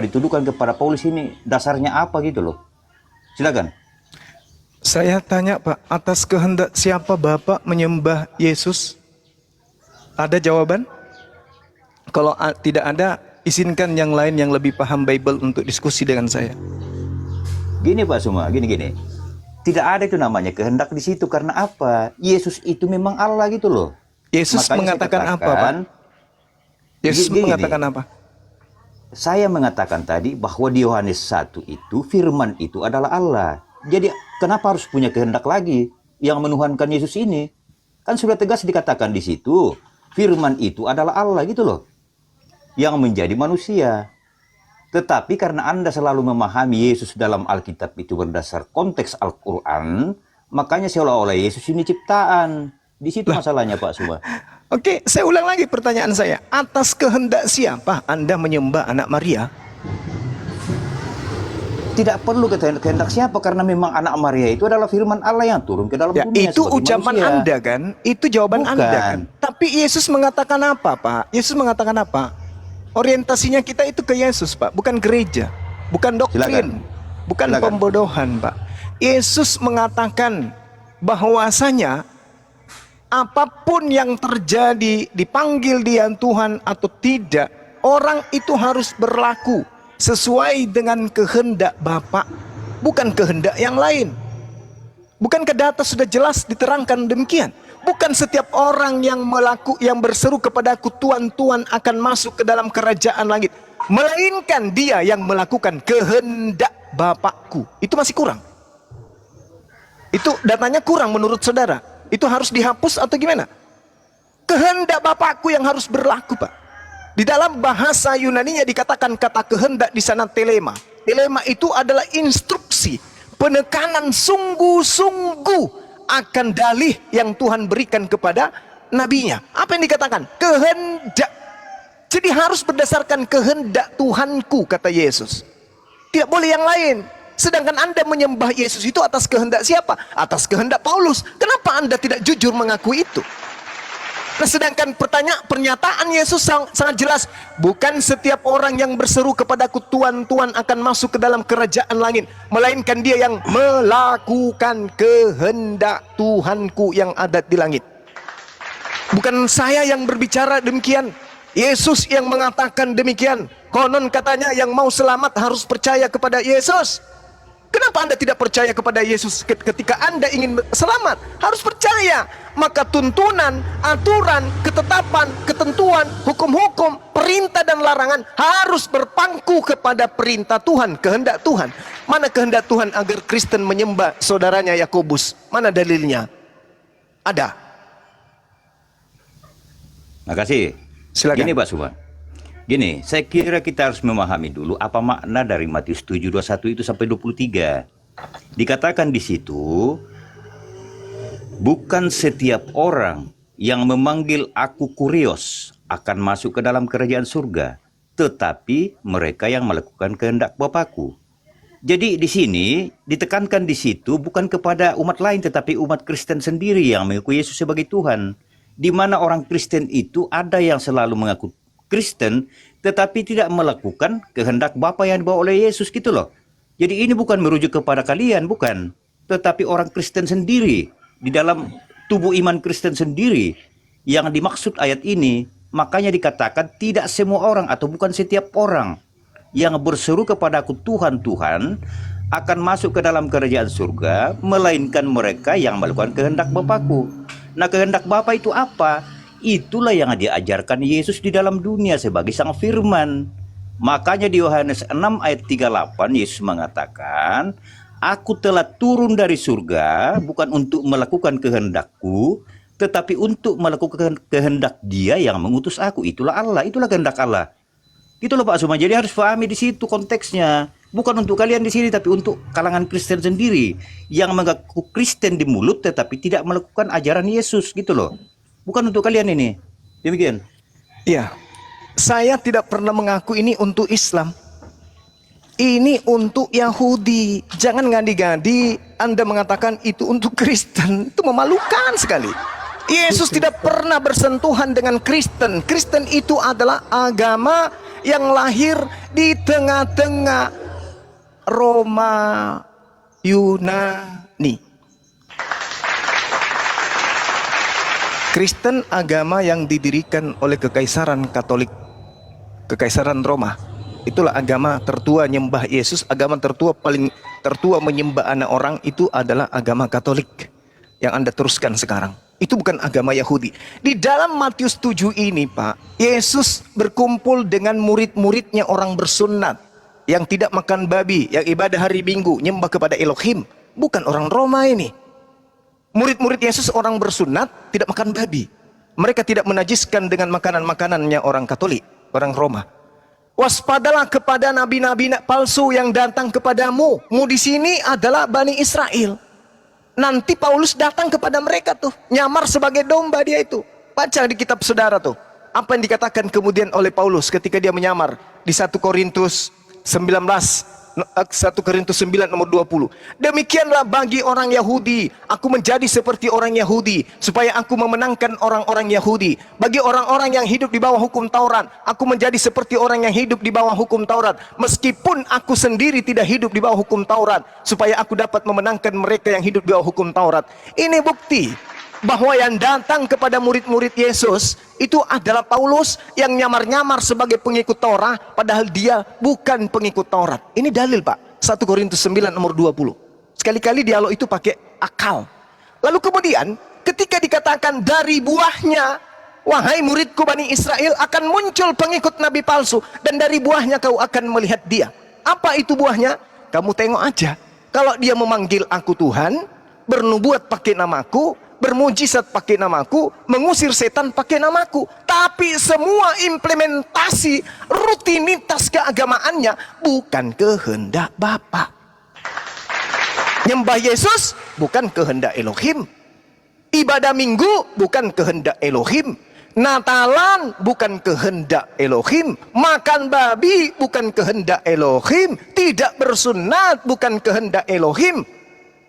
dituduhkan kepada Paulus ini, dasarnya apa gitu loh? Silakan. Saya tanya Pak, atas kehendak siapa Bapak menyembah Yesus? Ada jawaban? Kalau tidak ada, izinkan yang lain yang lebih paham Bible untuk diskusi dengan saya. Gini Pak Suma, gini. Tidak ada itu namanya kehendak di situ, karena apa? Yesus itu memang Allah gitu loh. Yesus Makanya mengatakan apa Pak? Yesus mengatakan apa? Saya mengatakan tadi bahwa di Yohanes 1 itu firman itu adalah Allah. Jadi kenapa harus punya kehendak lagi yang menuhankan Yesus ini? Kan sudah tegas dikatakan di situ, firman itu adalah Allah gitu loh, yang menjadi manusia. Tetapi karena Anda selalu memahami Yesus dalam Alkitab itu berdasar konteks Al-Quran, makanya seolah-olah Yesus ini ciptaan. Di situ masalahnya Pak Suma. Oke, saya ulang lagi pertanyaan saya. Atas kehendak siapa Anda menyembah anak Maria? Tidak perlu kehendak siapa, karena memang anak Maria itu adalah firman Allah yang turun ke dalam dunia. Itu sebagai ucapan manusia. Anda kan? Itu jawaban Bukan. Anda kan? Tapi Yesus mengatakan apa Pak? Yesus mengatakan apa? Orientasinya kita itu ke Yesus Pak, bukan gereja, bukan doktrin, bukan pembodohan Pak. Yesus mengatakan bahwasanya apapun yang terjadi, dipanggil dia Tuhan atau tidak, orang itu harus berlaku sesuai dengan kehendak Bapa, bukan kehendak yang lain. Bukankah data sudah jelas diterangkan demikian? Bukan setiap orang yang berseru kepadaku Tuhan, Tuhan akan masuk ke dalam kerajaan langit, melainkan dia yang melakukan kehendak Bapakku. Itu masih kurang. Itu datanya kurang menurut saudara. Itu harus dihapus atau gimana? Kehendak Bapakku yang harus berlaku Pak. Di dalam bahasa Yunaninya dikatakan kata kehendak di sana telema. Telema itu adalah instruksi, penekanan sungguh-sungguh akan dalih yang Tuhan berikan kepada nabinya. Apa yang dikatakan? Kehendak. Jadi harus berdasarkan kehendak Tuhanku, kata Yesus. Tidak boleh yang lain. Sedangkan Anda menyembah Yesus itu atas kehendak siapa? Atas kehendak Paulus. Kenapa Anda tidak jujur mengakui itu? Nah, sedangkan pernyataan Yesus sangat jelas, bukan setiap orang yang berseru kepadaku Tuhan, Tuhan akan masuk ke dalam kerajaan langit, melainkan dia yang melakukan kehendak Tuhanku yang ada di langit. Bukan saya yang berbicara demikian, Yesus yang mengatakan demikian. Konon katanya yang mau selamat harus percaya kepada Yesus. Kenapa Anda tidak percaya kepada Yesus ketika Anda ingin selamat? Harus percaya. Maka tuntunan, aturan, ketetapan, ketentuan, hukum-hukum, perintah dan larangan harus berpangku kepada perintah Tuhan, kehendak Tuhan. Mana kehendak Tuhan agar Kristen menyembah saudaranya Yakobus? Mana dalilnya? Ada. Makasih. Silakan. Gini Pak Suma. Gini, saya kira kita harus memahami dulu apa makna dari Matius 7:21 itu sampai 23. Dikatakan di situ, bukan setiap orang yang memanggil aku Kurios akan masuk ke dalam kerajaan surga, tetapi mereka yang melakukan kehendak Bapakku. Jadi di sini ditekankan di situ bukan kepada umat lain, tetapi umat Kristen sendiri yang mengakui Yesus sebagai Tuhan. Di mana orang Kristen itu ada yang selalu mengaku Kristen, tetapi tidak melakukan kehendak Bapa yang dibawa oleh Yesus gitu loh. Jadi ini bukan merujuk kepada kalian, bukan. Tetapi orang Kristen sendiri, di dalam tubuh iman Kristen sendiri, yang dimaksud ayat ini. Makanya dikatakan tidak semua orang atau bukan setiap orang yang berseru kepada aku Tuhan, Tuhan, akan masuk ke dalam kerajaan surga, melainkan mereka yang melakukan kehendak Bapakku. Nah, kehendak Bapa itu apa? Itulah yang diajarkan Yesus di dalam dunia sebagai sang firman. Makanya di Yohanes 6 ayat 38 Yesus mengatakan, Aku telah turun dari surga bukan untuk melakukan kehendakku, tetapi untuk melakukan kehendak Dia yang mengutus aku. Itulah Allah, itulah kehendak Allah. Gitu loh Pak Suma. Jadi harus pahami di situ konteksnya. Bukan untuk kalian di sini, tapi untuk kalangan Kristen sendiri yang mengaku Kristen di mulut, tetapi tidak melakukan ajaran Yesus. Gitu loh. Bukan untuk kalian ini. Demikian. Iya, saya tidak pernah mengaku ini untuk Islam. Ini untuk Yahudi. Jangan ngadi-ngadi Anda mengatakan itu untuk Kristen. Itu memalukan sekali. Yesus tidak pernah bersentuhan dengan Kristen. Kristen itu adalah agama yang lahir di tengah-tengah Roma, Yunani. Kristen agama yang didirikan oleh Kekaisaran Katolik, Kekaisaran Roma. Itulah agama tertua nyembah Yesus. Agama tertua paling tertua menyembah anak orang itu adalah agama Katolik yang Anda teruskan sekarang. Itu bukan agama Yahudi. Di dalam Matius 7 ini Pak, Yesus berkumpul dengan murid-muridnya orang bersunat yang tidak makan babi, yang ibadah hari Minggu, nyembah kepada Elohim. Bukan orang Roma ini. Murid-murid Yesus orang bersunat, tidak makan babi. Mereka tidak menajiskan dengan makanan-makanannya orang Katolik, orang Roma. Waspadalah kepada nabi-nabi palsu yang datang kepadamu. Mu di sini adalah Bani Israel. Nanti Paulus datang kepada mereka tuh, nyamar sebagai domba dia itu. Baca di kitab saudara tuh, apa yang dikatakan kemudian oleh Paulus ketika dia menyamar di 1 Korintus 9 nomor 20. Demikianlah bagi orang Yahudi, aku menjadi seperti orang Yahudi supaya aku memenangkan orang-orang Yahudi. Bagi orang-orang yang hidup di bawah hukum Taurat, aku menjadi seperti orang yang hidup di bawah hukum Taurat, meskipun aku sendiri tidak hidup di bawah hukum Taurat, supaya aku dapat memenangkan mereka yang hidup di bawah hukum Taurat. Ini bukti bahwa yang datang kepada murid-murid Yesus itu adalah Paulus yang nyamar-nyamar sebagai pengikut Taurat, padahal dia bukan pengikut Taurat. Ini dalil Pak, 1 Korintus 9 nomor 20. Sekali-kali dialog itu pakai akal. Lalu kemudian ketika dikatakan dari buahnya, wahai muridku Bani Israel, akan muncul pengikut nabi palsu, dan dari buahnya kau akan melihat dia. Apa itu buahnya? Kamu tengok aja. Kalau dia memanggil aku Tuhan, bernubuat pakai namaku, bermujizat pakai namaku, mengusir setan pakai namaku, tapi semua implementasi rutinitas keagamaannya bukan kehendak Bapa. Nyembah Yesus bukan kehendak Elohim. Ibadah Minggu bukan kehendak Elohim. Natalan bukan kehendak Elohim. Makan babi bukan kehendak Elohim. Tidak bersunat bukan kehendak Elohim.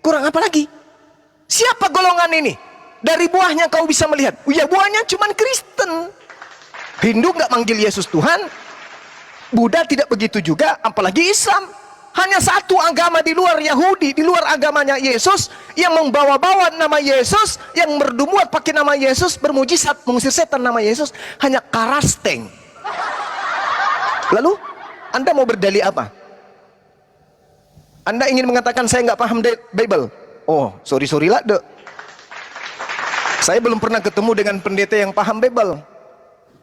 Kurang apa lagi? Siapa golongan ini? Dari buahnya kau bisa melihat. Ya buahnya cuman Kristen. Hindu nggak manggil Yesus Tuhan. Buddha tidak begitu juga, apalagi Islam. Hanya satu agama di luar Yahudi, di luar agamanya Yesus, yang membawa-bawa nama Yesus, yang berdumuat pakai nama Yesus, bermujizat mengusir setan nama Yesus, hanya Karasteng. Lalu Anda mau berdalih apa? Anda ingin mengatakan saya nggak paham Bible? Oh, sorry lah, dek. Saya belum pernah ketemu dengan pendeta yang paham Bible,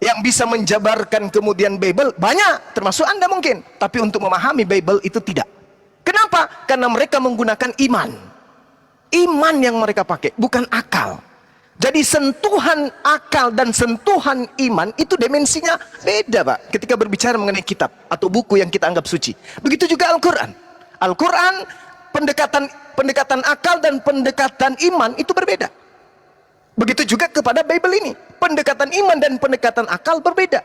yang bisa menjabarkan kemudian Bible. Banyak, termasuk Anda mungkin. Tapi untuk memahami Bible itu tidak. Kenapa? Karena mereka menggunakan iman. Iman yang mereka pakai, bukan akal. Jadi sentuhan akal dan sentuhan iman itu dimensinya beda Pak, ketika berbicara mengenai kitab atau buku yang kita anggap suci. Begitu juga Al-Quran. Al-Quran, pendekatan akal dan pendekatan iman itu berbeda. Begitu juga kepada Bible ini, pendekatan iman dan pendekatan akal berbeda.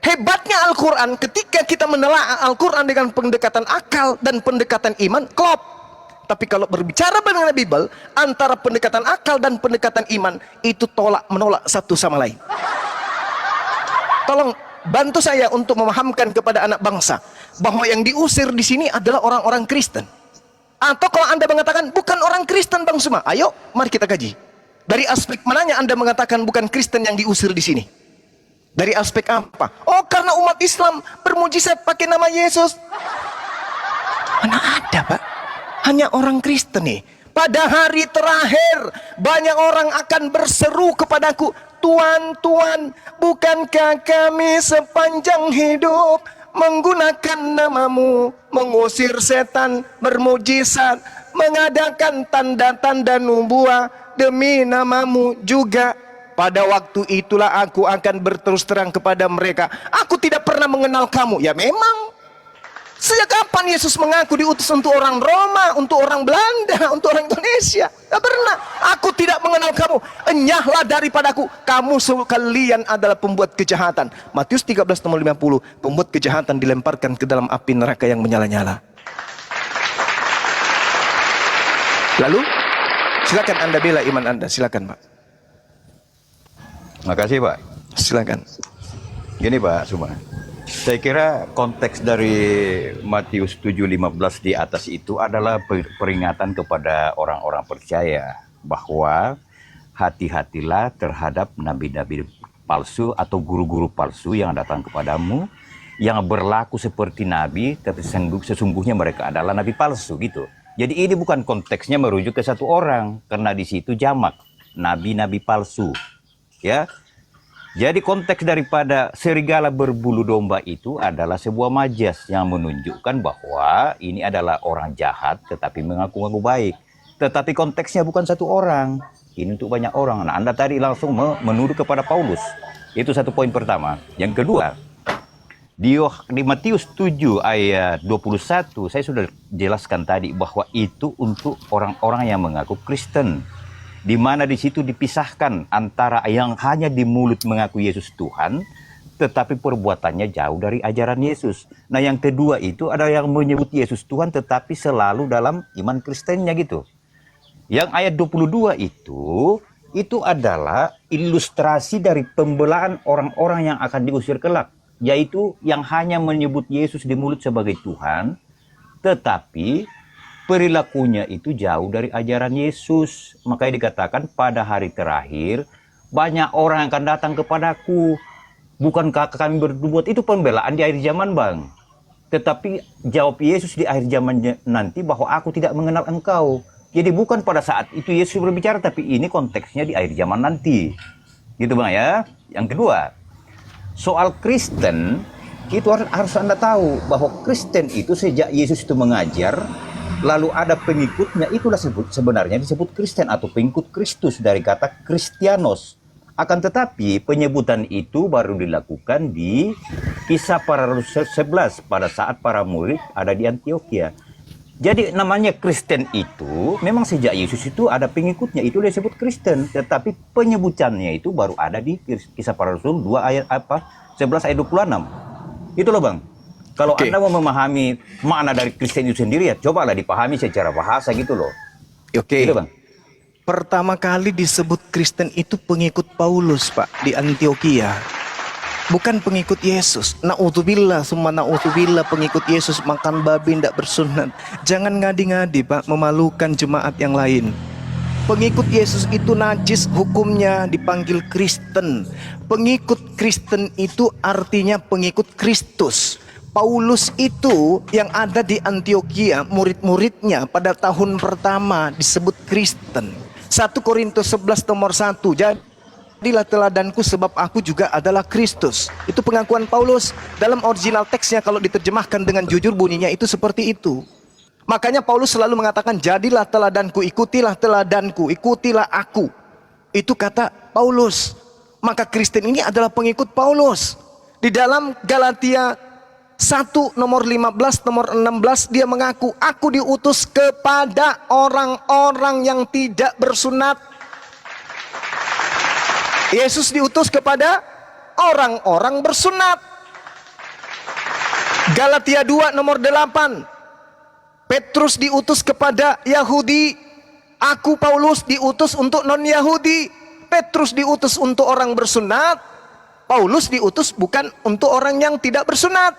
Hebatnya Al-Quran, ketika kita menelaah Al-Quran dengan pendekatan akal dan pendekatan iman, klop. Tapi kalau berbicara mengenai Bible, antara pendekatan akal dan pendekatan iman itu menolak satu sama lain. Tolong bantu saya untuk memahamkan kepada anak bangsa bahwa yang diusir di sini adalah orang-orang Kristen. Atau kalau Anda mengatakan bukan orang Kristen Bang Suma, ayo mari kita kaji. Dari aspek mananya Anda mengatakan bukan Kristen yang diusir di sini? Dari aspek apa? Oh, karena umat Islam bermujizat pakai nama Yesus. Mana ada Pak? Hanya orang Kristen nih. Pada hari terakhir banyak orang akan berseru kepadaku, Tuhan, Tuhan, bukankah kami sepanjang hidup menggunakan namamu, mengusir setan, bermujizat, mengadakan tanda-tanda nubuah demi namamu juga. Pada waktu itulah aku akan berterus terang kepada mereka, aku tidak pernah mengenal kamu. Ya memang, sejak kapan Yesus mengaku diutus untuk orang Roma, untuk orang Belanda, untuk orang Indonesia? Tidak pernah. Aku tidak mengenal kamu, enyahlah daripadaku, kamu sekalian adalah pembuat kejahatan. Matius 13:50, pembuat kejahatan dilemparkan ke dalam api neraka yang menyala-nyala. Lalu silakan Anda bela iman Anda, silakan Pak. Makasih Pak. Silakan. Gini Pak Suma, saya kira konteks dari Matius 7:15 di atas itu adalah peringatan kepada orang-orang percaya bahwa hati-hatilah terhadap nabi-nabi palsu atau guru-guru palsu yang datang kepadamu, yang berlaku seperti nabi tapi sesungguhnya mereka adalah nabi palsu gitu. Jadi ini bukan konteksnya merujuk ke satu orang, karena di situ jamak nabi-nabi palsu. Ya, jadi konteks daripada serigala berbulu domba itu adalah sebuah majas yang menunjukkan bahwa ini adalah orang jahat tetapi mengaku-ngaku baik. Tetapi konteksnya bukan satu orang, ini untuk banyak orang. Nah, Anda tadi langsung menuduh kepada Paulus. Itu satu poin pertama. Yang kedua, di Matius 7 ayat 21 saya sudah jelaskan tadi bahwa itu untuk orang-orang yang mengaku Kristen. Di mana di situ dipisahkan antara yang hanya di mulut mengaku Yesus Tuhan, tetapi perbuatannya jauh dari ajaran Yesus. Nah, yang kedua itu ada yang menyebut Yesus Tuhan tetapi selalu dalam iman Kristennya gitu. Yang ayat 22 itu adalah ilustrasi dari pembelaan orang-orang yang akan diusir kelak, yaitu yang hanya menyebut Yesus di mulut sebagai Tuhan, tetapi perilakunya itu jauh dari ajaran Yesus. Makanya dikatakan pada hari terakhir banyak orang yang akan datang kepadaku. Bukankah kami berbuat itu pembelaan di akhir zaman Bang? Tetapi jawab Yesus di akhir zaman nanti bahwa aku tidak mengenal engkau. Jadi bukan pada saat itu Yesus berbicara, tapi ini konteksnya di akhir zaman nanti. Gitu Bang ya. Yang kedua, soal Kristen itu harus Anda tahu bahwa Kristen itu sejak Yesus itu mengajar, lalu ada pengikutnya, itulah sebenarnya disebut Kristen atau pengikut Kristus dari kata Kristianos. Akan tetapi penyebutan itu baru dilakukan di Kisah Para Rasul 11 pada saat para murid ada di Antioquia. Jadi namanya Kristen itu memang sejak Yesus itu ada pengikutnya, itu disebut Kristen. Tetapi penyebutannya itu baru ada di Kisah Para Rasul 2 ayat 11 ayat 26. Itu loh Bang. Kalau Anda mau memahami makna dari Kristen itu sendiri, ya cobalah dipahami secara bahasa gitu loh. Gitu Bang. Pertama kali disebut Kristen itu pengikut Paulus Pak di Antioquia, bukan pengikut Yesus. Na'udzubillah, summa na'udzubillah, pengikut Yesus makan babi, tidak bersunat. Jangan ngadi-ngadi Pak, memalukan jemaat yang lain. Pengikut Yesus itu najis, hukumnya dipanggil Kristen. Pengikut Kristen itu artinya pengikut Kristus. Paulus itu yang ada di Antioquia, murid-muridnya pada tahun pertama disebut Kristen. 1 Korintus 11 nomor 1, jadilah teladanku sebab aku juga adalah Kristus. Itu pengakuan Paulus. Dalam original teksnya kalau diterjemahkan dengan jujur bunyinya itu seperti itu. Makanya Paulus selalu mengatakan, jadilah teladanku, ikutilah teladanku, ikutilah aku. Itu kata Paulus. Maka Kristen ini adalah pengikut Paulus. Di dalam Galatia 1 nomor 15 nomor 16 dia mengaku, aku diutus kepada orang-orang yang tidak bersunat. Yesus diutus kepada orang-orang bersunat. Galatia 2 nomor 8, Petrus diutus kepada Yahudi, aku Paulus diutus untuk non-Yahudi. Petrus diutus untuk orang bersunat, Paulus diutus bukan untuk orang yang tidak bersunat.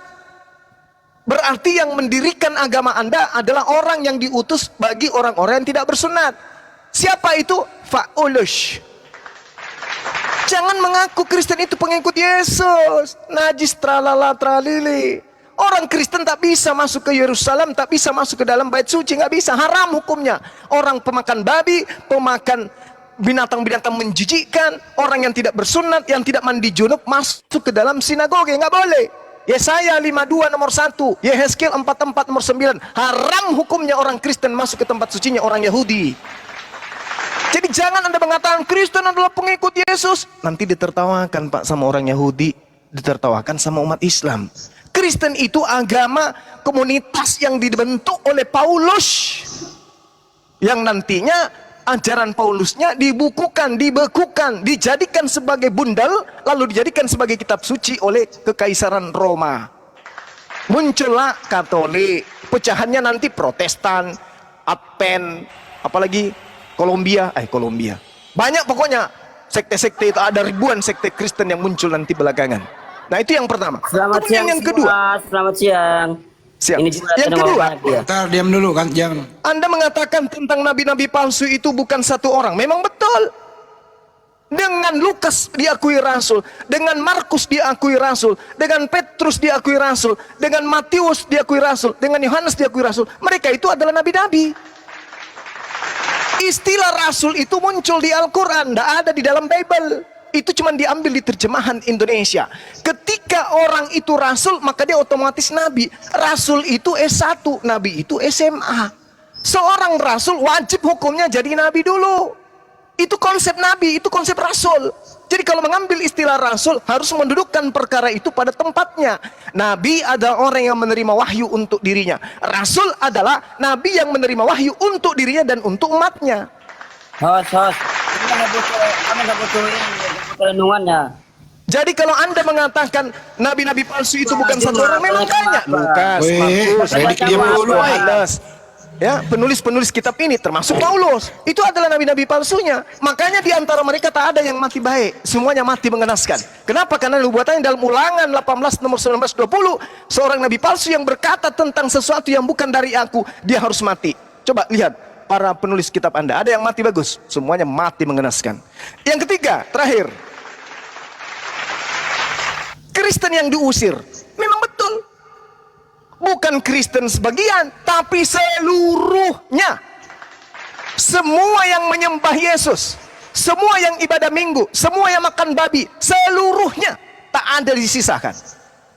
Berarti yang mendirikan agama Anda adalah orang yang diutus bagi orang-orang yang tidak bersunat. Siapa itu? Paulus. Jangan mengaku Kristen itu pengikut Yesus. Najis tralala tralili. Orang Kristen tak bisa masuk ke Yerusalem, tak bisa masuk ke dalam bait suci, nggak bisa, haram hukumnya. Orang pemakan babi, pemakan binatang-binatang menjijikkan, orang yang tidak bersunat, yang tidak mandi junub masuk ke dalam sinagoge, nggak boleh. Yesaya 52 nomor 1, Yehezkiel 44 nomor 9. Haram hukumnya orang Kristen masuk ke tempat sucinya orang Yahudi. Jadi jangan Anda mengatakan Kristen adalah pengikut Yesus. Nanti ditertawakan Pak sama orang Yahudi, ditertawakan sama umat Islam. Kristen itu agama komunitas yang dibentuk oleh Paulus, yang nantinya ajaran Paulusnya dibukukan, dibekukan, dijadikan sebagai bundel, lalu dijadikan sebagai kitab suci oleh Kekaisaran Roma. Muncullah Katolik, pecahannya nanti Protestan, Advent, apalagi Kolombia. Banyak pokoknya sekte-sekte itu, ada ribuan sekte Kristen yang muncul nanti belakangan. Nah itu yang pertama. Selamat Kemudian siang yang kedua. semua. Selamat siang. Siap. Ini juga Yang ada kedua, nama dia. Bentar, diam dulu kan, jangan. Anda mengatakan tentang nabi-nabi palsu itu bukan satu orang. Memang betul. Dengan Lukas diakui rasul, dengan Markus diakui rasul, dengan Petrus diakui rasul, dengan Matius diakui rasul, dengan Yohanes diakui rasul. Mereka itu adalah nabi-nabi. Istilah rasul itu muncul di Al-Quran, tidak ada di dalam Bible. Itu cuma diambil di terjemahan Indonesia. Ketika orang itu rasul, maka dia otomatis nabi. Rasul itu S1, nabi itu SMA. Seorang rasul wajib hukumnya jadi nabi dulu. Itu konsep nabi, itu konsep rasul. Jadi kalau mengambil istilah rasul, harus mendudukkan perkara itu pada tempatnya. Nabi adalah orang yang menerima wahyu untuk dirinya. Rasul adalah nabi yang menerima wahyu untuk dirinya dan untuk umatnya. Host. Kami nggak butuh perlindungannya. Jadi kalau Anda mengatakan nabi-nabi palsu itu bukan satu orang, memang banyak. Lukas, Markus, Redik diam dulu, Yohanes. Ya, penulis-penulis kitab ini termasuk Paulus. Itu adalah nabi-nabi palsunya. Makanya di antara mereka tak ada yang mati baik, semuanya mati mengenaskan. Kenapa? Karena nubuatannya dalam Ulangan 18 nomor 19-20, seorang nabi palsu yang berkata tentang sesuatu yang bukan dari aku, dia harus mati. Coba lihat para penulis kitab Anda, ada yang mati bagus, semuanya mati mengenaskan. Yang ketiga, terakhir, Kristen yang diusir. Memang betul. Bukan Kristen sebagian, tapi seluruhnya. Semua yang menyembah Yesus, semua yang ibadah minggu, semua yang makan babi, seluruhnya tak ada disisakan.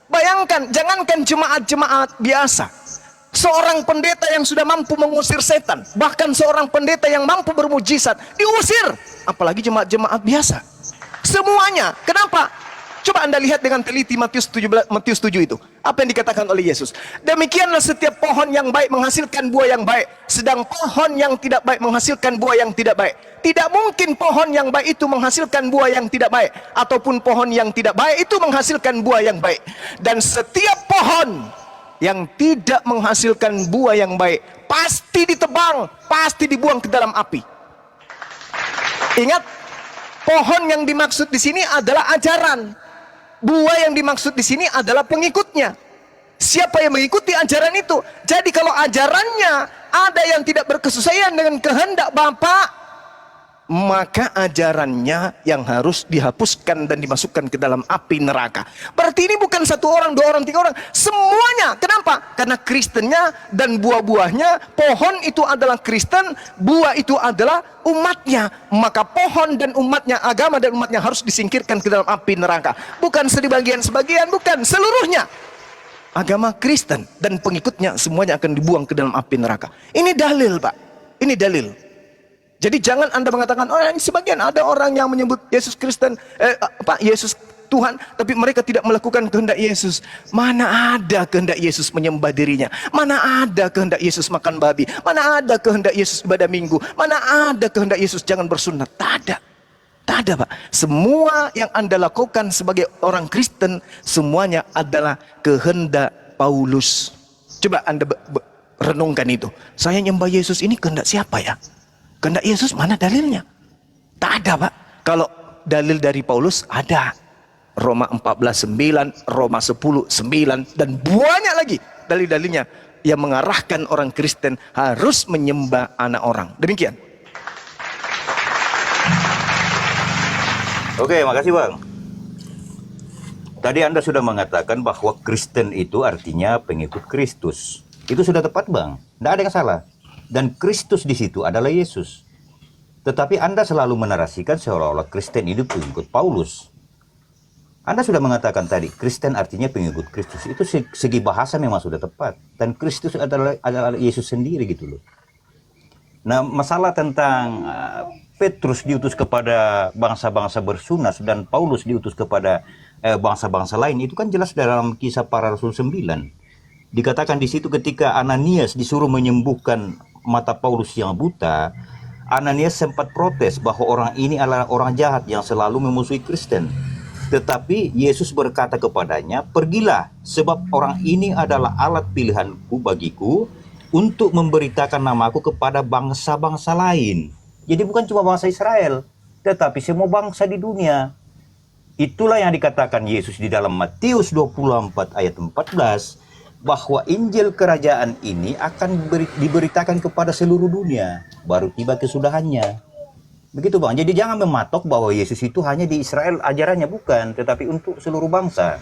Bayangkan, jangankan jemaat-jemaat biasa, seorang pendeta yang sudah mampu mengusir setan, bahkan seorang pendeta yang mampu bermujizat diusir, apalagi jemaat-jemaat biasa. Semuanya. Kenapa? Coba Anda lihat dengan teliti Matius 7 itu. Apa yang dikatakan oleh Yesus? Demikianlah setiap pohon yang baik menghasilkan buah yang baik, sedang pohon yang tidak baik menghasilkan buah yang tidak baik. Tidak mungkin pohon yang baik itu menghasilkan buah yang tidak baik, ataupun pohon yang tidak baik itu menghasilkan buah yang baik. Dan setiap pohon yang tidak menghasilkan buah yang baik pasti ditebang, pasti dibuang ke dalam api. Ingat, pohon yang dimaksud di sini adalah ajaran. Buah yang dimaksud di sini adalah pengikutnya. Siapa yang mengikuti ajaran itu? Jadi kalau ajarannya ada yang tidak berkesesuaian dengan kehendak Bapa, maka ajarannya yang harus dihapuskan dan dimasukkan ke dalam api neraka. Berarti ini bukan satu orang, dua orang, tiga orang, semuanya. Kenapa? Karena Kristennya dan buah-buahnya, pohon itu adalah Kristen, buah itu adalah umatnya. Maka pohon dan umatnya, agama dan umatnya harus disingkirkan ke dalam api neraka. Bukan sebagian-sebagian, bukan, seluruhnya. Agama Kristen dan pengikutnya semuanya akan dibuang ke dalam api neraka. Ini dalil, Pak. Ini dalil. Jadi jangan Anda mengatakan, oh ini sebagian ada orang yang menyebut Yesus Kristen, Yesus Tuhan, tapi mereka tidak melakukan kehendak Yesus. Mana ada kehendak Yesus menyembah dirinya? Mana ada kehendak Yesus makan babi? Mana ada kehendak Yesus ibadah minggu? Mana ada kehendak Yesus jangan bersunat? Tak ada. Tak ada, Pak. Semua yang Anda lakukan sebagai orang Kristen, semuanya adalah kehendak Paulus. Coba Anda renungkan itu. Saya nyembah Yesus ini kehendak siapa ya? Kehendak Yesus mana dalilnya? Tak ada, Pak. Kalau dalil dari Paulus ada. Roma 14:9, Roma 10:9, dan banyak lagi dalil-dalilnya yang mengarahkan orang Kristen harus menyembah anak orang. Demikian. Oke, makasih Bang. Tadi Anda sudah mengatakan bahwa Kristen itu artinya pengikut Kristus. Itu sudah tepat, Bang. Tidak ada yang salah. Dan Kristus di situ adalah Yesus. Tetapi Anda selalu menarasikan seolah-olah Kristen itu pengikut Paulus. Anda sudah mengatakan tadi, Kristen artinya pengikut Kristus. Itu segi bahasa memang sudah tepat. Dan Kristus adalah Yesus sendiri gitu loh. Nah, masalah tentang Petrus diutus kepada bangsa-bangsa bersunas dan Paulus diutus kepada bangsa-bangsa lain, itu kan jelas dalam Kisah Para Rasul 9. Dikatakan di situ ketika Ananias disuruh menyembuhkan mata Paulus yang buta, Ananias sempat protes bahwa orang ini adalah orang jahat yang selalu memusuhi Kristen. Tetapi Yesus berkata kepadanya, "Pergilah, sebab orang ini adalah alat pilihanku bagiku untuk memberitakan namaku kepada bangsa-bangsa lain." Jadi bukan cuma bangsa Israel, tetapi semua bangsa di dunia. Itulah yang dikatakan Yesus di dalam Matius 24 ayat 14, bahwa Injil kerajaan ini akan diberitakan kepada seluruh dunia, baru tiba kesudahannya. Begitu Bang, jadi jangan mematok bahwa Yesus itu hanya di Israel ajarannya, bukan, tetapi untuk seluruh bangsa.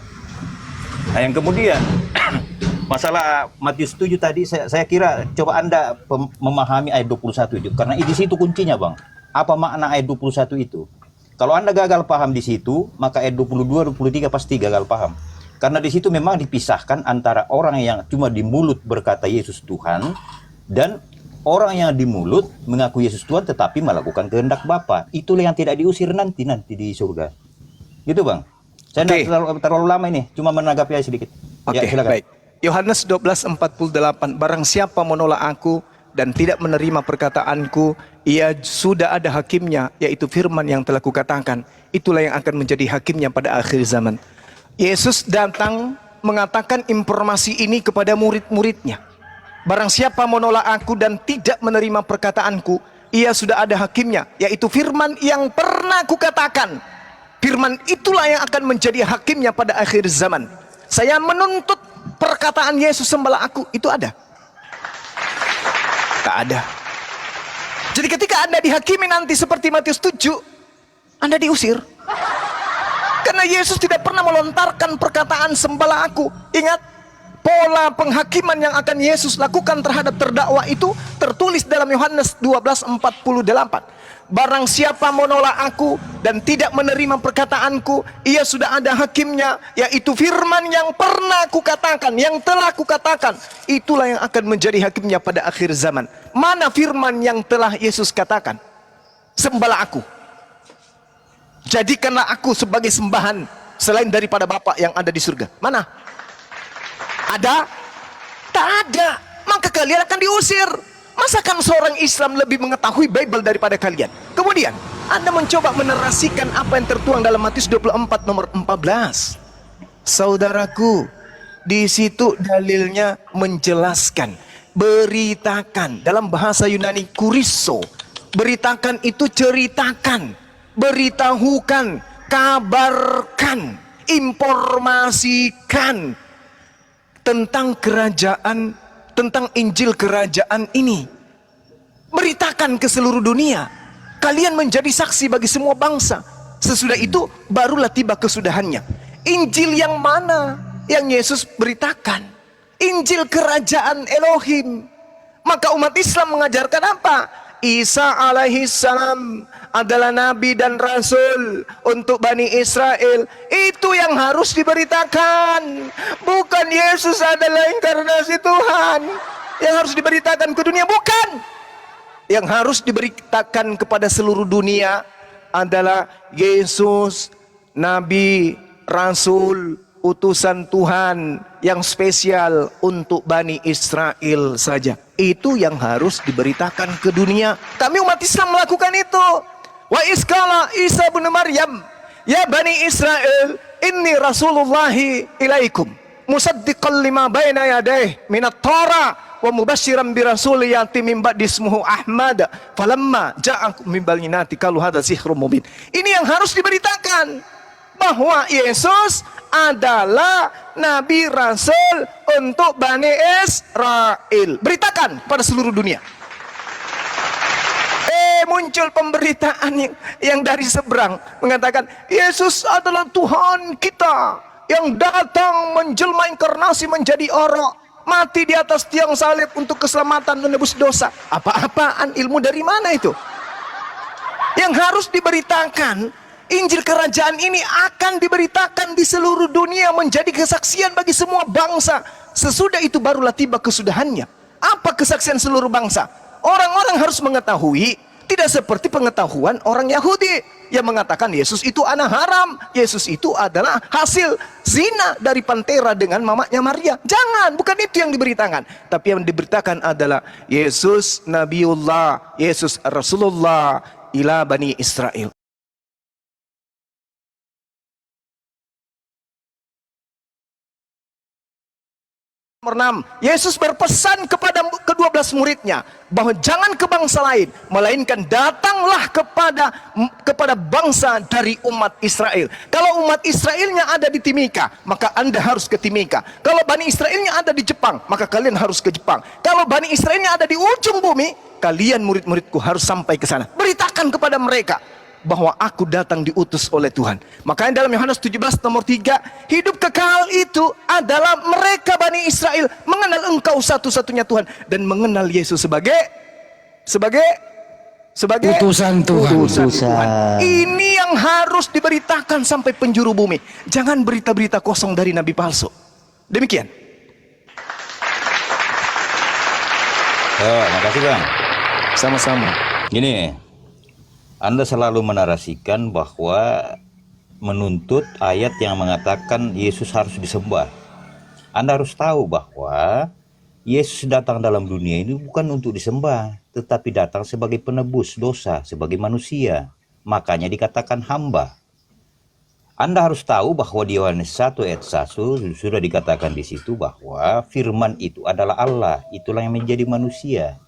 Nah yang kemudian, masalah Matius 7 tadi, saya kira coba Anda memahami ayat 21 itu, karena di situ kuncinya Bang. Apa makna ayat 21 itu? Kalau Anda gagal paham di situ, maka ayat 22, 23 pasti gagal paham. Karena di situ memang dipisahkan antara orang yang cuma di mulut berkata Yesus Tuhan, dan orang yang di mulut mengaku Yesus Tuhan tetapi melakukan kehendak Bapa. Itulah yang tidak diusir nanti di surga. Gitu Bang. Saya tidak terlalu lama ini, cuma menanggapi aja sedikit. Oke, Ya, silakan. baik. Yohanes 12:48, barang siapa menolak aku dan tidak menerima perkataanku, ia sudah ada hakimnya, yaitu firman yang telah kukatakan. Itulah yang akan menjadi hakimnya pada akhir zaman. Yesus datang mengatakan informasi ini kepada murid-muridnya. Barang siapa menolak aku dan tidak menerima perkataanku, ia sudah ada hakimnya, yaitu firman yang pernah kukatakan. Firman itulah yang akan menjadi hakimnya pada akhir zaman. Saya menuntut perkataan Yesus sembahlah aku, itu ada? Tak ada. Jadi ketika Anda dihakimi nanti seperti Matius 7, Anda diusir. Karena Yesus tidak pernah melontarkan perkataan sembahlah aku. Ingat, pola penghakiman yang akan Yesus lakukan terhadap terdakwa itu tertulis dalam Yohanes 12:48. Barang siapa menolak aku dan tidak menerima perkataanku, ia sudah ada hakimnya, yaitu firman yang pernah kukatakan, yang telah kukatakan. Itulah yang akan menjadi hakimnya pada akhir zaman. Mana firman yang telah Yesus katakan? Sembahlah aku. Jadikanlah aku sebagai sembahan selain daripada Bapa yang ada di surga. Mana? Ada? Tak ada. Maka kalian akan diusir. Masakan seorang Islam lebih mengetahui Bible daripada kalian? Kemudian Anda mencoba menerasikan apa yang tertuang dalam Matius 24 nomor 14. Saudaraku, di situ dalilnya menjelaskan, beritakan, dalam bahasa Yunani kuriso. Beritakan itu ceritakan, beritahukan, kabarkan, informasikan tentang kerajaan, tentang Injil kerajaan ini. Beritakan ke seluruh dunia. Kalian menjadi saksi bagi semua bangsa. Sesudah itu barulah tiba kesudahannya. Injil yang mana yang Yesus beritakan? Injil kerajaan Elohim. Maka umat Islam mengajarkan apa? Isa alaihi salam adalah nabi dan rasul untuk Bani Israel. Itu yang harus diberitakan. Bukan Yesus adalah inkarnasi Tuhan yang harus diberitakan ke dunia, bukan. Yang harus diberitakan kepada seluruh dunia adalah Yesus, nabi, rasul, utusan Tuhan yang spesial untuk Bani Israel saja. Itu yang harus diberitakan ke dunia. Kami umat Islam melakukan itu. Wa iskala Isa bin Maryam, ya Bani Israel, inni Rasulullahi ilaikum musaddiqan lima baina yadayhi minat Torah wa mubasyiran bi rasul yati min ba'di ismuhu Ahmad falamma ja'akum min bayyinati qalu hadza sihrun mubin. Ini yang harus diberitakan, bahwa Yesus adalah nabi rasul untuk Bani Israel. Beritakan pada seluruh dunia. Muncul pemberitaan yang dari seberang mengatakan Yesus adalah Tuhan kita yang datang menjelma inkarnasi menjadi orang, mati di atas tiang salib untuk keselamatan menebus dosa. Apa-apaan, ilmu dari mana itu? Yang harus diberitakan Injil kerajaan ini akan diberitakan di seluruh dunia menjadi kesaksian bagi semua bangsa. Sesudah itu barulah tiba kesudahannya. Apa kesaksian seluruh bangsa? Orang-orang harus mengetahui, tidak seperti pengetahuan orang Yahudi yang mengatakan Yesus itu anak haram, Yesus itu adalah hasil zina dari pantera dengan mamanya Maria. Jangan, bukan itu yang diberitakan. Tapi yang diberitakan adalah Yesus Nabiullah, Yesus Rasulullah ila Bani Israel. Nomor 6, Yesus berpesan kepada ke-12 muridnya bahwa jangan ke bangsa lain, melainkan datanglah kepada bangsa dari umat Israel. Kalau umat Israelnya ada di Timika, maka Anda harus ke Timika. Kalau Bani Israelnya ada di Jepang, maka kalian harus ke Jepang. Kalau Bani Israelnya ada di ujung bumi, kalian murid-muridku harus sampai ke sana. Beritakan kepada mereka bahwa aku datang diutus oleh Tuhan. Makanya dalam Yohanes 17 nomor 3, hidup kekal itu adalah mereka Bani Israel mengenal Engkau satu-satunya Tuhan dan mengenal Yesus sebagai Utusan Tuhan. Tuhan. Ini yang harus diberitakan sampai penjuru bumi. Jangan berita-berita kosong dari nabi palsu. Demikian. Makasih Bang. Sama-sama. Gini, Anda selalu menarasikan bahwa menuntut ayat yang mengatakan Yesus harus disembah. Anda harus tahu bahwa Yesus datang dalam dunia ini bukan untuk disembah, tetapi datang sebagai penebus dosa, sebagai manusia. Makanya dikatakan hamba. Anda harus tahu bahwa di Yohanes 1 ayat 1 sudah dikatakan di situ bahwa firman itu adalah Allah, itulah yang menjadi manusia.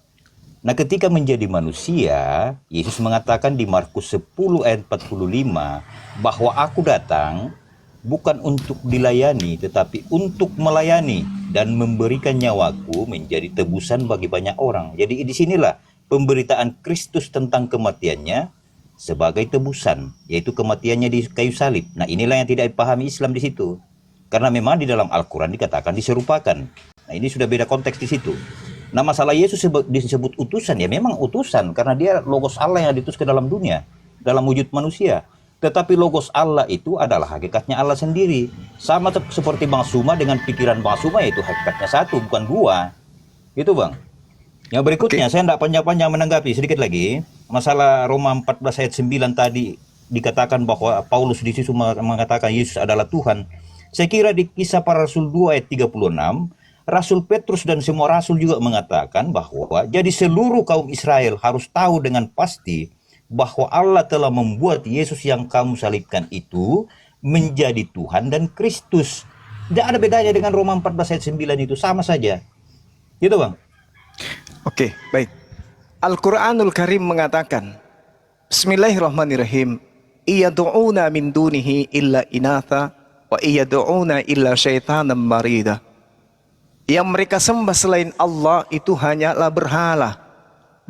Nah, ketika menjadi manusia, Yesus mengatakan di Markus 10 ayat 45 bahwa aku datang bukan untuk dilayani tetapi untuk melayani dan memberikan nyawaku menjadi tebusan bagi banyak orang. Jadi disinilah pemberitaan Kristus tentang kematiannya sebagai tebusan, yaitu kematiannya di kayu salib. Nah, inilah yang tidak dipahami Islam di situ. Karena memang di dalam Al-Quran dikatakan diserupakan. Nah, ini sudah beda konteks di situ. Nah, masalah Yesus disebut utusan, ya memang utusan karena dia logos Allah yang diutus ke dalam dunia dalam wujud manusia. Tetapi logos Allah itu adalah hakikatnya Allah sendiri. Sama seperti Bang Suma dengan pikiran Bang Suma, yaitu hakikatnya satu bukan dua. Gitu Bang. Yang berikutnya, saya tidak panjang-panjang menanggapi, sedikit lagi. Masalah Roma 14 ayat 9 tadi dikatakan bahwa Paulus di situ mengatakan Yesus adalah Tuhan. Saya kira di Kisah Para Rasul 2 ayat 36, Rasul Petrus dan semua rasul juga mengatakan bahwa jadi seluruh kaum Israel harus tahu dengan pasti bahwa Allah telah membuat Yesus yang kamu salibkan itu menjadi Tuhan dan Kristus. Tidak ada bedanya dengan Roma 14 ayat 9 itu, sama saja. Gitu Bang. Oke, baik. Al-Quranul Karim mengatakan, Bismillahirrahmanirrahim, Iyadu'una min dunihi illa inatha, wa iyadu'una illa syaitanan marida. Yang mereka sembah selain Allah itu hanyalah berhala,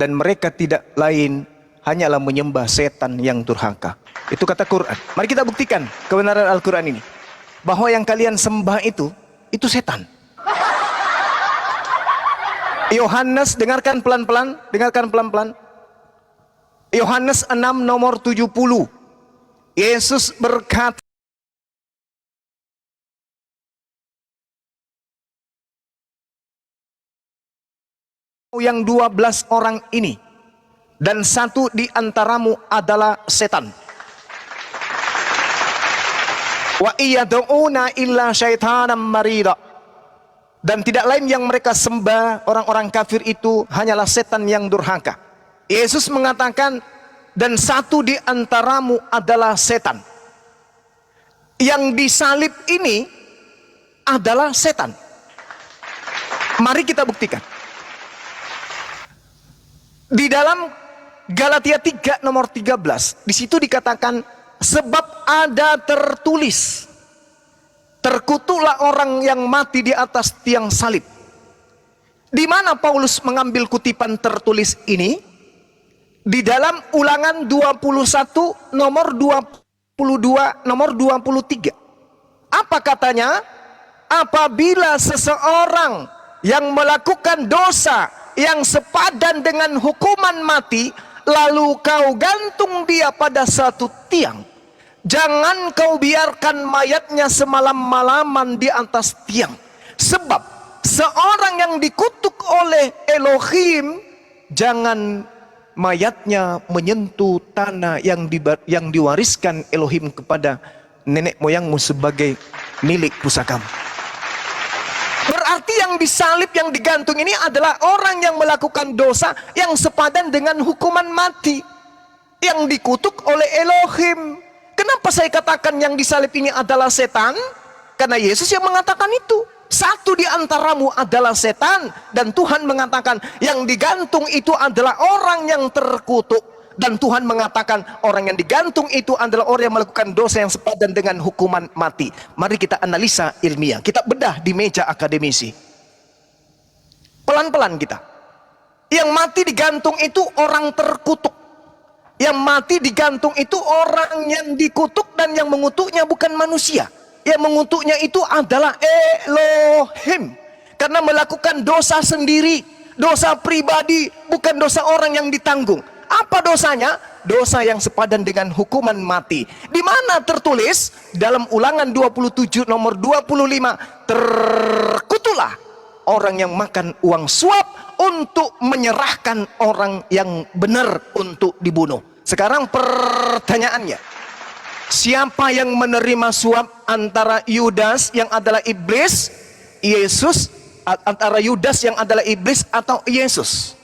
dan mereka tidak lain hanyalah menyembah setan yang durhaka. Itu kata Quran. Mari kita buktikan kebenaran Al-Quran ini, bahwa yang kalian sembah itu setan. Yohanes, dengarkan pelan-pelan, Yohanes 6 nomor 70. Yesus berkata, yang 12 orang ini, dan satu di antaramu adalah setan. Wa iyad'una illa syaitanan marida. Dan tidak lain yang mereka sembah orang-orang kafir itu hanyalah setan yang durhaka. Yesus mengatakan, dan satu di antaramu adalah setan. Yang disalib ini adalah setan. Mari kita buktikan. Di dalam Galatia 3 nomor 13, di situ dikatakan, sebab ada tertulis, terkutuklah orang yang mati di atas tiang salib. Di mana Paulus mengambil kutipan tertulis ini? Di dalam Ulangan 21 nomor 22 nomor 23. Apa katanya? Apabila seseorang yang melakukan dosa yang sepadan dengan hukuman mati, lalu kau gantung dia pada satu tiang, Jangan kau biarkan mayatnya semalam-malaman di atas tiang. Sebab seorang yang dikutuk oleh Elohim, jangan mayatnya menyentuh tanah yang diwariskan Elohim kepada nenek moyangmu sebagai milik pusakamu. Berarti yang disalib, yang digantung ini adalah orang yang melakukan dosa yang sepadan dengan hukuman mati, yang dikutuk oleh Elohim. Kenapa saya katakan yang disalib ini adalah setan? Karena Yesus yang mengatakan itu. Satu di antaramu adalah setan. Dan Tuhan mengatakan yang digantung itu adalah orang yang terkutuk. Dan Tuhan mengatakan orang yang digantung itu adalah orang yang melakukan dosa yang sepadan dengan hukuman mati. Mari kita analisa ilmiah. Kita bedah di meja akademisi. Pelan-pelan kita. Yang mati digantung itu orang terkutuk. Yang mati digantung itu orang yang dikutuk, dan yang mengutuknya bukan manusia. Yang mengutuknya itu adalah Elohim. Karena melakukan dosa sendiri, dosa pribadi, bukan dosa orang yang ditanggung. Apa dosanya? Dosa yang sepadan dengan hukuman mati. Di mana tertulis? Dalam Ulangan 27 nomor 25. Terkutuklah orang yang makan uang suap untuk menyerahkan orang yang benar untuk dibunuh. Sekarang pertanyaannya, siapa yang menerima suap antara Yudas yang adalah iblis, Yesus, antara Yudas yang adalah iblis atau Yesus?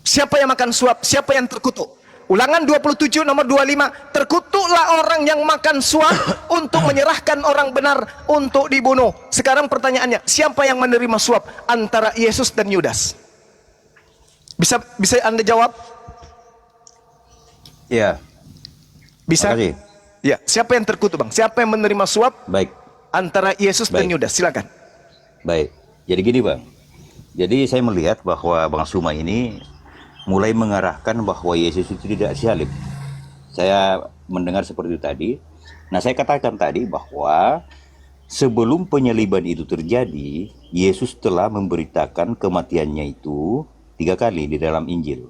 Siapa yang makan suap? Siapa yang terkutuk? Ulangan 27 nomor 25. Terkutuklah orang yang makan suap untuk menyerahkan orang benar untuk dibunuh. Sekarang pertanyaannya, siapa yang menerima suap antara Yesus dan Yudas? Bisa Anda jawab? Ya. Bisa? Makasih. Ya, siapa yang terkutuk, Bang? Siapa yang menerima suap Baik. antara Yesus dan Baik. Yudas? Silakan. Baik. Jadi gini, Bang. Jadi saya melihat bahwa Bang Suma ini mulai mengarahkan bahwa Yesus itu tidak disalib. Saya mendengar seperti itu tadi. Nah, saya katakan tadi bahwa sebelum penyaliban itu terjadi, Yesus telah memberitakan kematiannya itu 3 kali di dalam Injil.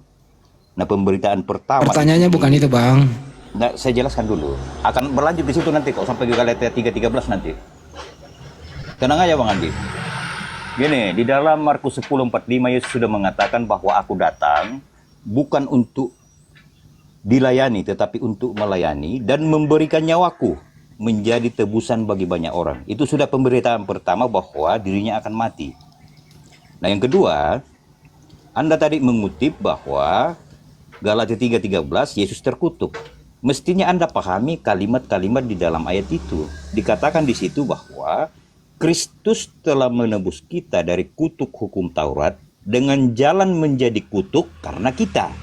Nah, pemberitaan pertama. Pertanyaannya bukan itu, Bang. Nah, saya jelaskan dulu. Akan berlanjut di situ nanti kok sampai ke Galatia 3:13 nanti. Tenang aja, Bang Andi. Gini, di dalam Markus 10:45 Yesus sudah mengatakan bahwa aku datang bukan untuk dilayani tetapi untuk melayani dan memberikan nyawaku menjadi tebusan bagi banyak orang. Itu sudah pemberitaan pertama bahwa dirinya akan mati. Nah, yang kedua, Anda tadi mengutip bahwa Galatia 3:13 Yesus terkutuk. Mestinya Anda pahami kalimat-kalimat di dalam ayat itu. Dikatakan di situ bahwa Kristus telah menebus kita dari kutuk hukum Taurat dengan jalan menjadi kutuk karena kita.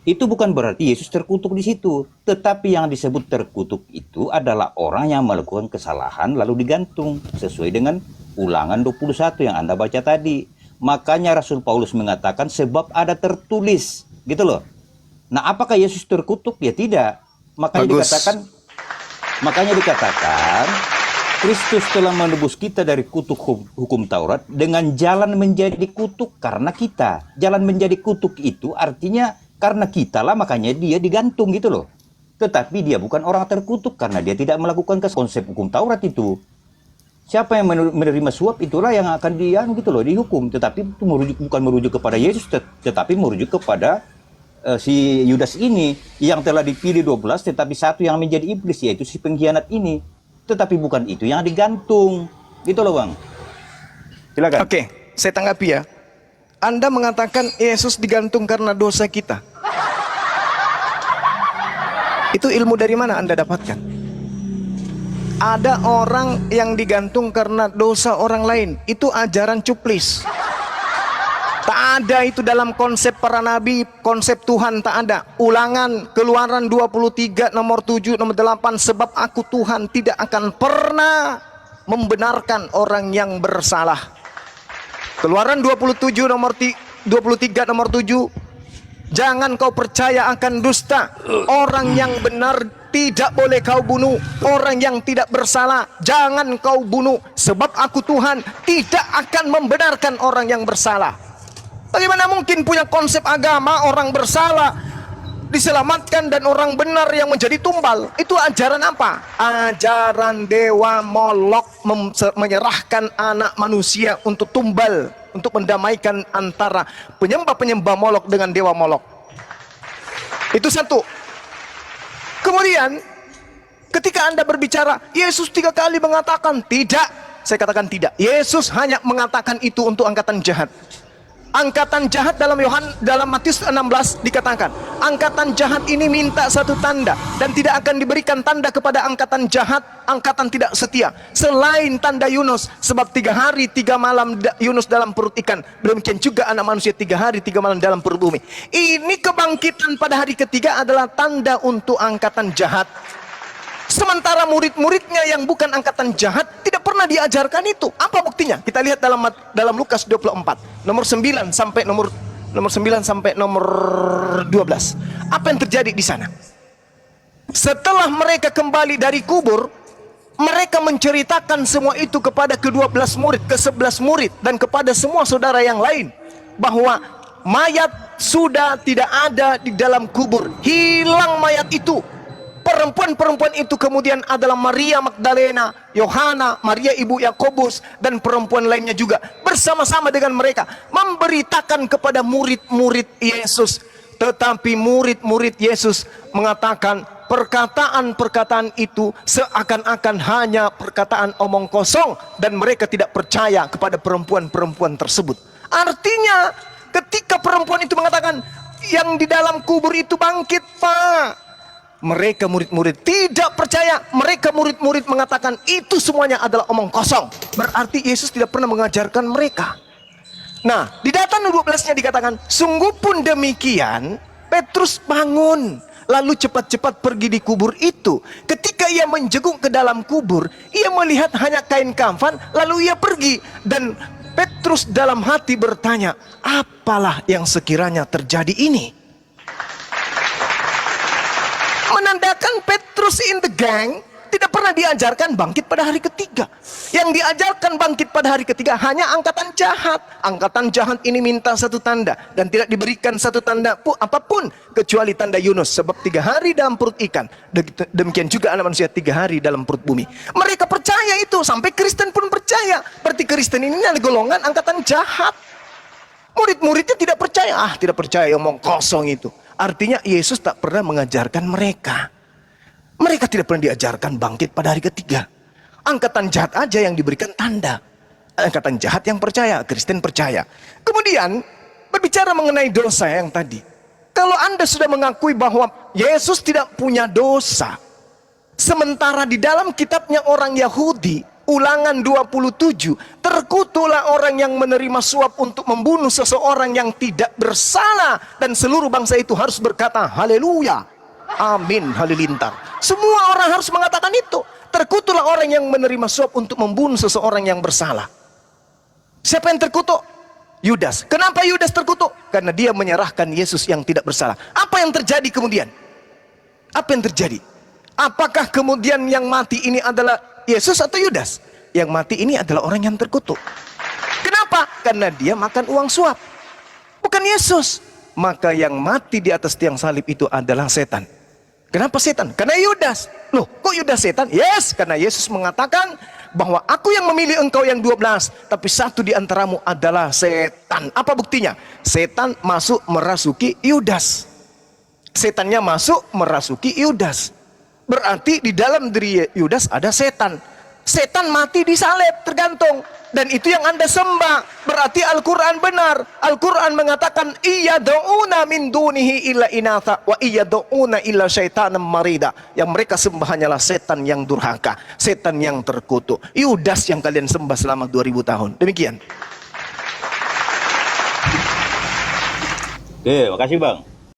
Itu bukan berarti Yesus terkutuk di situ, tetapi yang disebut terkutuk itu adalah orang yang melakukan kesalahan lalu digantung sesuai dengan Ulangan 21 yang Anda baca tadi. Makanya Rasul Paulus mengatakan sebab ada tertulis, gitu loh. Nah, apakah Yesus terkutuk? Ya tidak. Makanya dikatakan Kristus telah menebus kita dari kutuk hukum Taurat dengan jalan menjadi kutuk karena kita. Jalan menjadi kutuk itu artinya karena kita lah, makanya dia digantung gitu loh. Tetapi dia bukan orang terkutuk karena dia tidak melakukan konsep hukum Taurat itu. Siapa yang menerima suap itulah yang akan gitu loh, dihukum. Tetapi itu bukan merujuk kepada Yesus, tetapi merujuk kepada si Yudas ini yang telah dipilih 12, tetapi satu yang menjadi iblis, yaitu si pengkhianat ini. Tetapi bukan itu yang digantung. Gitu loh, Bang. Silakan. Oke, saya tanggapi ya. Anda mengatakan Yesus digantung karena dosa kita. Itu ilmu dari mana Anda dapatkan? Ada orang yang digantung karena dosa orang lain. Itu ajaran cuplis. Tak ada itu dalam konsep para nabi, konsep Tuhan tak ada. Ulangan, Keluaran 23 nomor 7 nomor 8, sebab aku Tuhan tidak akan pernah membenarkan orang yang bersalah. Keluaran 23 nomor 7, jangan kau percaya akan dusta. Orang yang benar tidak boleh kau bunuh. Orang yang tidak bersalah jangan kau bunuh. Sebab aku Tuhan tidak akan membenarkan orang yang bersalah. Bagaimana mungkin punya konsep agama orang bersalah diselamatkan dan orang benar yang menjadi tumbal. Itu ajaran apa? Ajaran dewa Molok menyerahkan anak manusia untuk tumbal, untuk mendamaikan antara penyembah-penyembah Molok dengan dewa Molok. Itu satu. Kemudian ketika Anda berbicara, Yesus 3 kali mengatakan tidak. Saya katakan tidak. Yesus hanya mengatakan itu untuk angkatan jahat. Angkatan jahat dalam Matius 16 dikatakan, angkatan jahat ini minta satu tanda dan tidak akan diberikan tanda kepada angkatan jahat, angkatan tidak setia, selain tanda Yunus, sebab 3 hari 3 malam Yunus dalam perut ikan, demikian juga anak manusia 3 hari 3 malam dalam perut bumi. Ini kebangkitan pada hari ketiga adalah tanda untuk angkatan jahat. Sementara murid-muridnya yang bukan angkatan jahat tidak pernah diajarkan itu. Apa buktinya? Kita lihat dalam Lukas 24, nomor 9 sampai nomor 9 sampai nomor 12. Apa yang terjadi di sana? Setelah mereka kembali dari kubur, mereka menceritakan semua itu kepada ke-12 murid, ke-11 murid, dan kepada semua saudara yang lain, bahwa mayat sudah tidak ada di dalam kubur. Hilang mayat itu. Perempuan-perempuan itu kemudian adalah Maria Magdalena, Yohana, Maria ibu Yakobus, dan perempuan lainnya juga bersama-sama dengan mereka memberitakan kepada murid-murid Yesus. Tetapi murid-murid Yesus mengatakan perkataan-perkataan itu seakan-akan hanya perkataan omong kosong, dan mereka tidak percaya kepada perempuan-perempuan tersebut. Artinya ketika perempuan itu mengatakan yang di dalam kubur itu bangkit, Pak, mereka murid-murid tidak percaya. Mereka murid-murid mengatakan itu semuanya adalah omong kosong. Berarti Yesus tidak pernah mengajarkan mereka. Nah, di data 12-nya dikatakan, sungguh pun demikian, Petrus bangun, lalu cepat-cepat pergi di kubur itu. Ketika ia menjenguk ke dalam kubur, ia melihat hanya kain kafan, lalu ia pergi. Dan Petrus dalam hati bertanya, apalah yang sekiranya terjadi ini? Menandakan Petrus in the gang tidak pernah diajarkan bangkit pada hari ketiga. Yang diajarkan bangkit pada hari ketiga hanya angkatan jahat. Angkatan jahat ini minta satu tanda dan tidak diberikan satu tanda apapun kecuali tanda Yunus, sebab 3 hari dalam perut ikan, demikian juga anak manusia 3 hari dalam perut bumi. Mereka percaya itu, sampai Kristen pun percaya. Berarti Kristen ini adalah golongan angkatan jahat. Murid-muridnya tidak percaya. Tidak percaya, omong kosong itu. Artinya Yesus tak pernah mengajarkan mereka. Mereka tidak pernah diajarkan bangkit pada hari ketiga. Angkatan jahat aja yang diberikan tanda. Angkatan jahat yang percaya, Kristen percaya. Kemudian berbicara mengenai dosa yang tadi. Kalau Anda sudah mengakui bahwa Yesus tidak punya dosa, sementara di dalam kitabnya orang Yahudi, Ulangan 27, terkutuklah orang yang menerima suap untuk membunuh seseorang yang tidak bersalah, dan seluruh bangsa itu harus berkata haleluya, amin, halilintar. Semua orang harus mengatakan itu. Terkutuklah orang yang menerima suap untuk membunuh seseorang yang bersalah. Siapa yang terkutuk? Yudas. Kenapa Yudas terkutuk? Karena dia menyerahkan Yesus yang tidak bersalah. Apa yang terjadi kemudian? Apa yang terjadi? Apakah kemudian yang mati ini adalah Yesus atau Yudas? Yang mati ini adalah orang yang terkutuk. Kenapa? Karena dia makan uang suap, bukan Yesus. Maka yang mati di atas tiang salib itu adalah setan. Kenapa setan? Karena Yudas. Loh, kok Yudas setan? Yes, karena Yesus mengatakan bahwa aku yang memilih engkau yang 12, tapi satu di antaramu adalah setan. Apa buktinya? Setan masuk merasuki Yudas. Setannya masuk merasuki Yudas. Berarti di dalam diri Yudas ada setan. Setan mati di salib, tergantung. Dan itu yang Anda sembah. Berarti Al-Quran benar. Al-Quran mengatakan iya do'una min dunihi illa inatha wa iya do'una illa syaitanam marida. Yang mereka sembah hanyalah setan yang durhaka, setan yang terkutuk. Yudas yang kalian sembah selama 2000 tahun. Demikian. Oke, makasih Bang.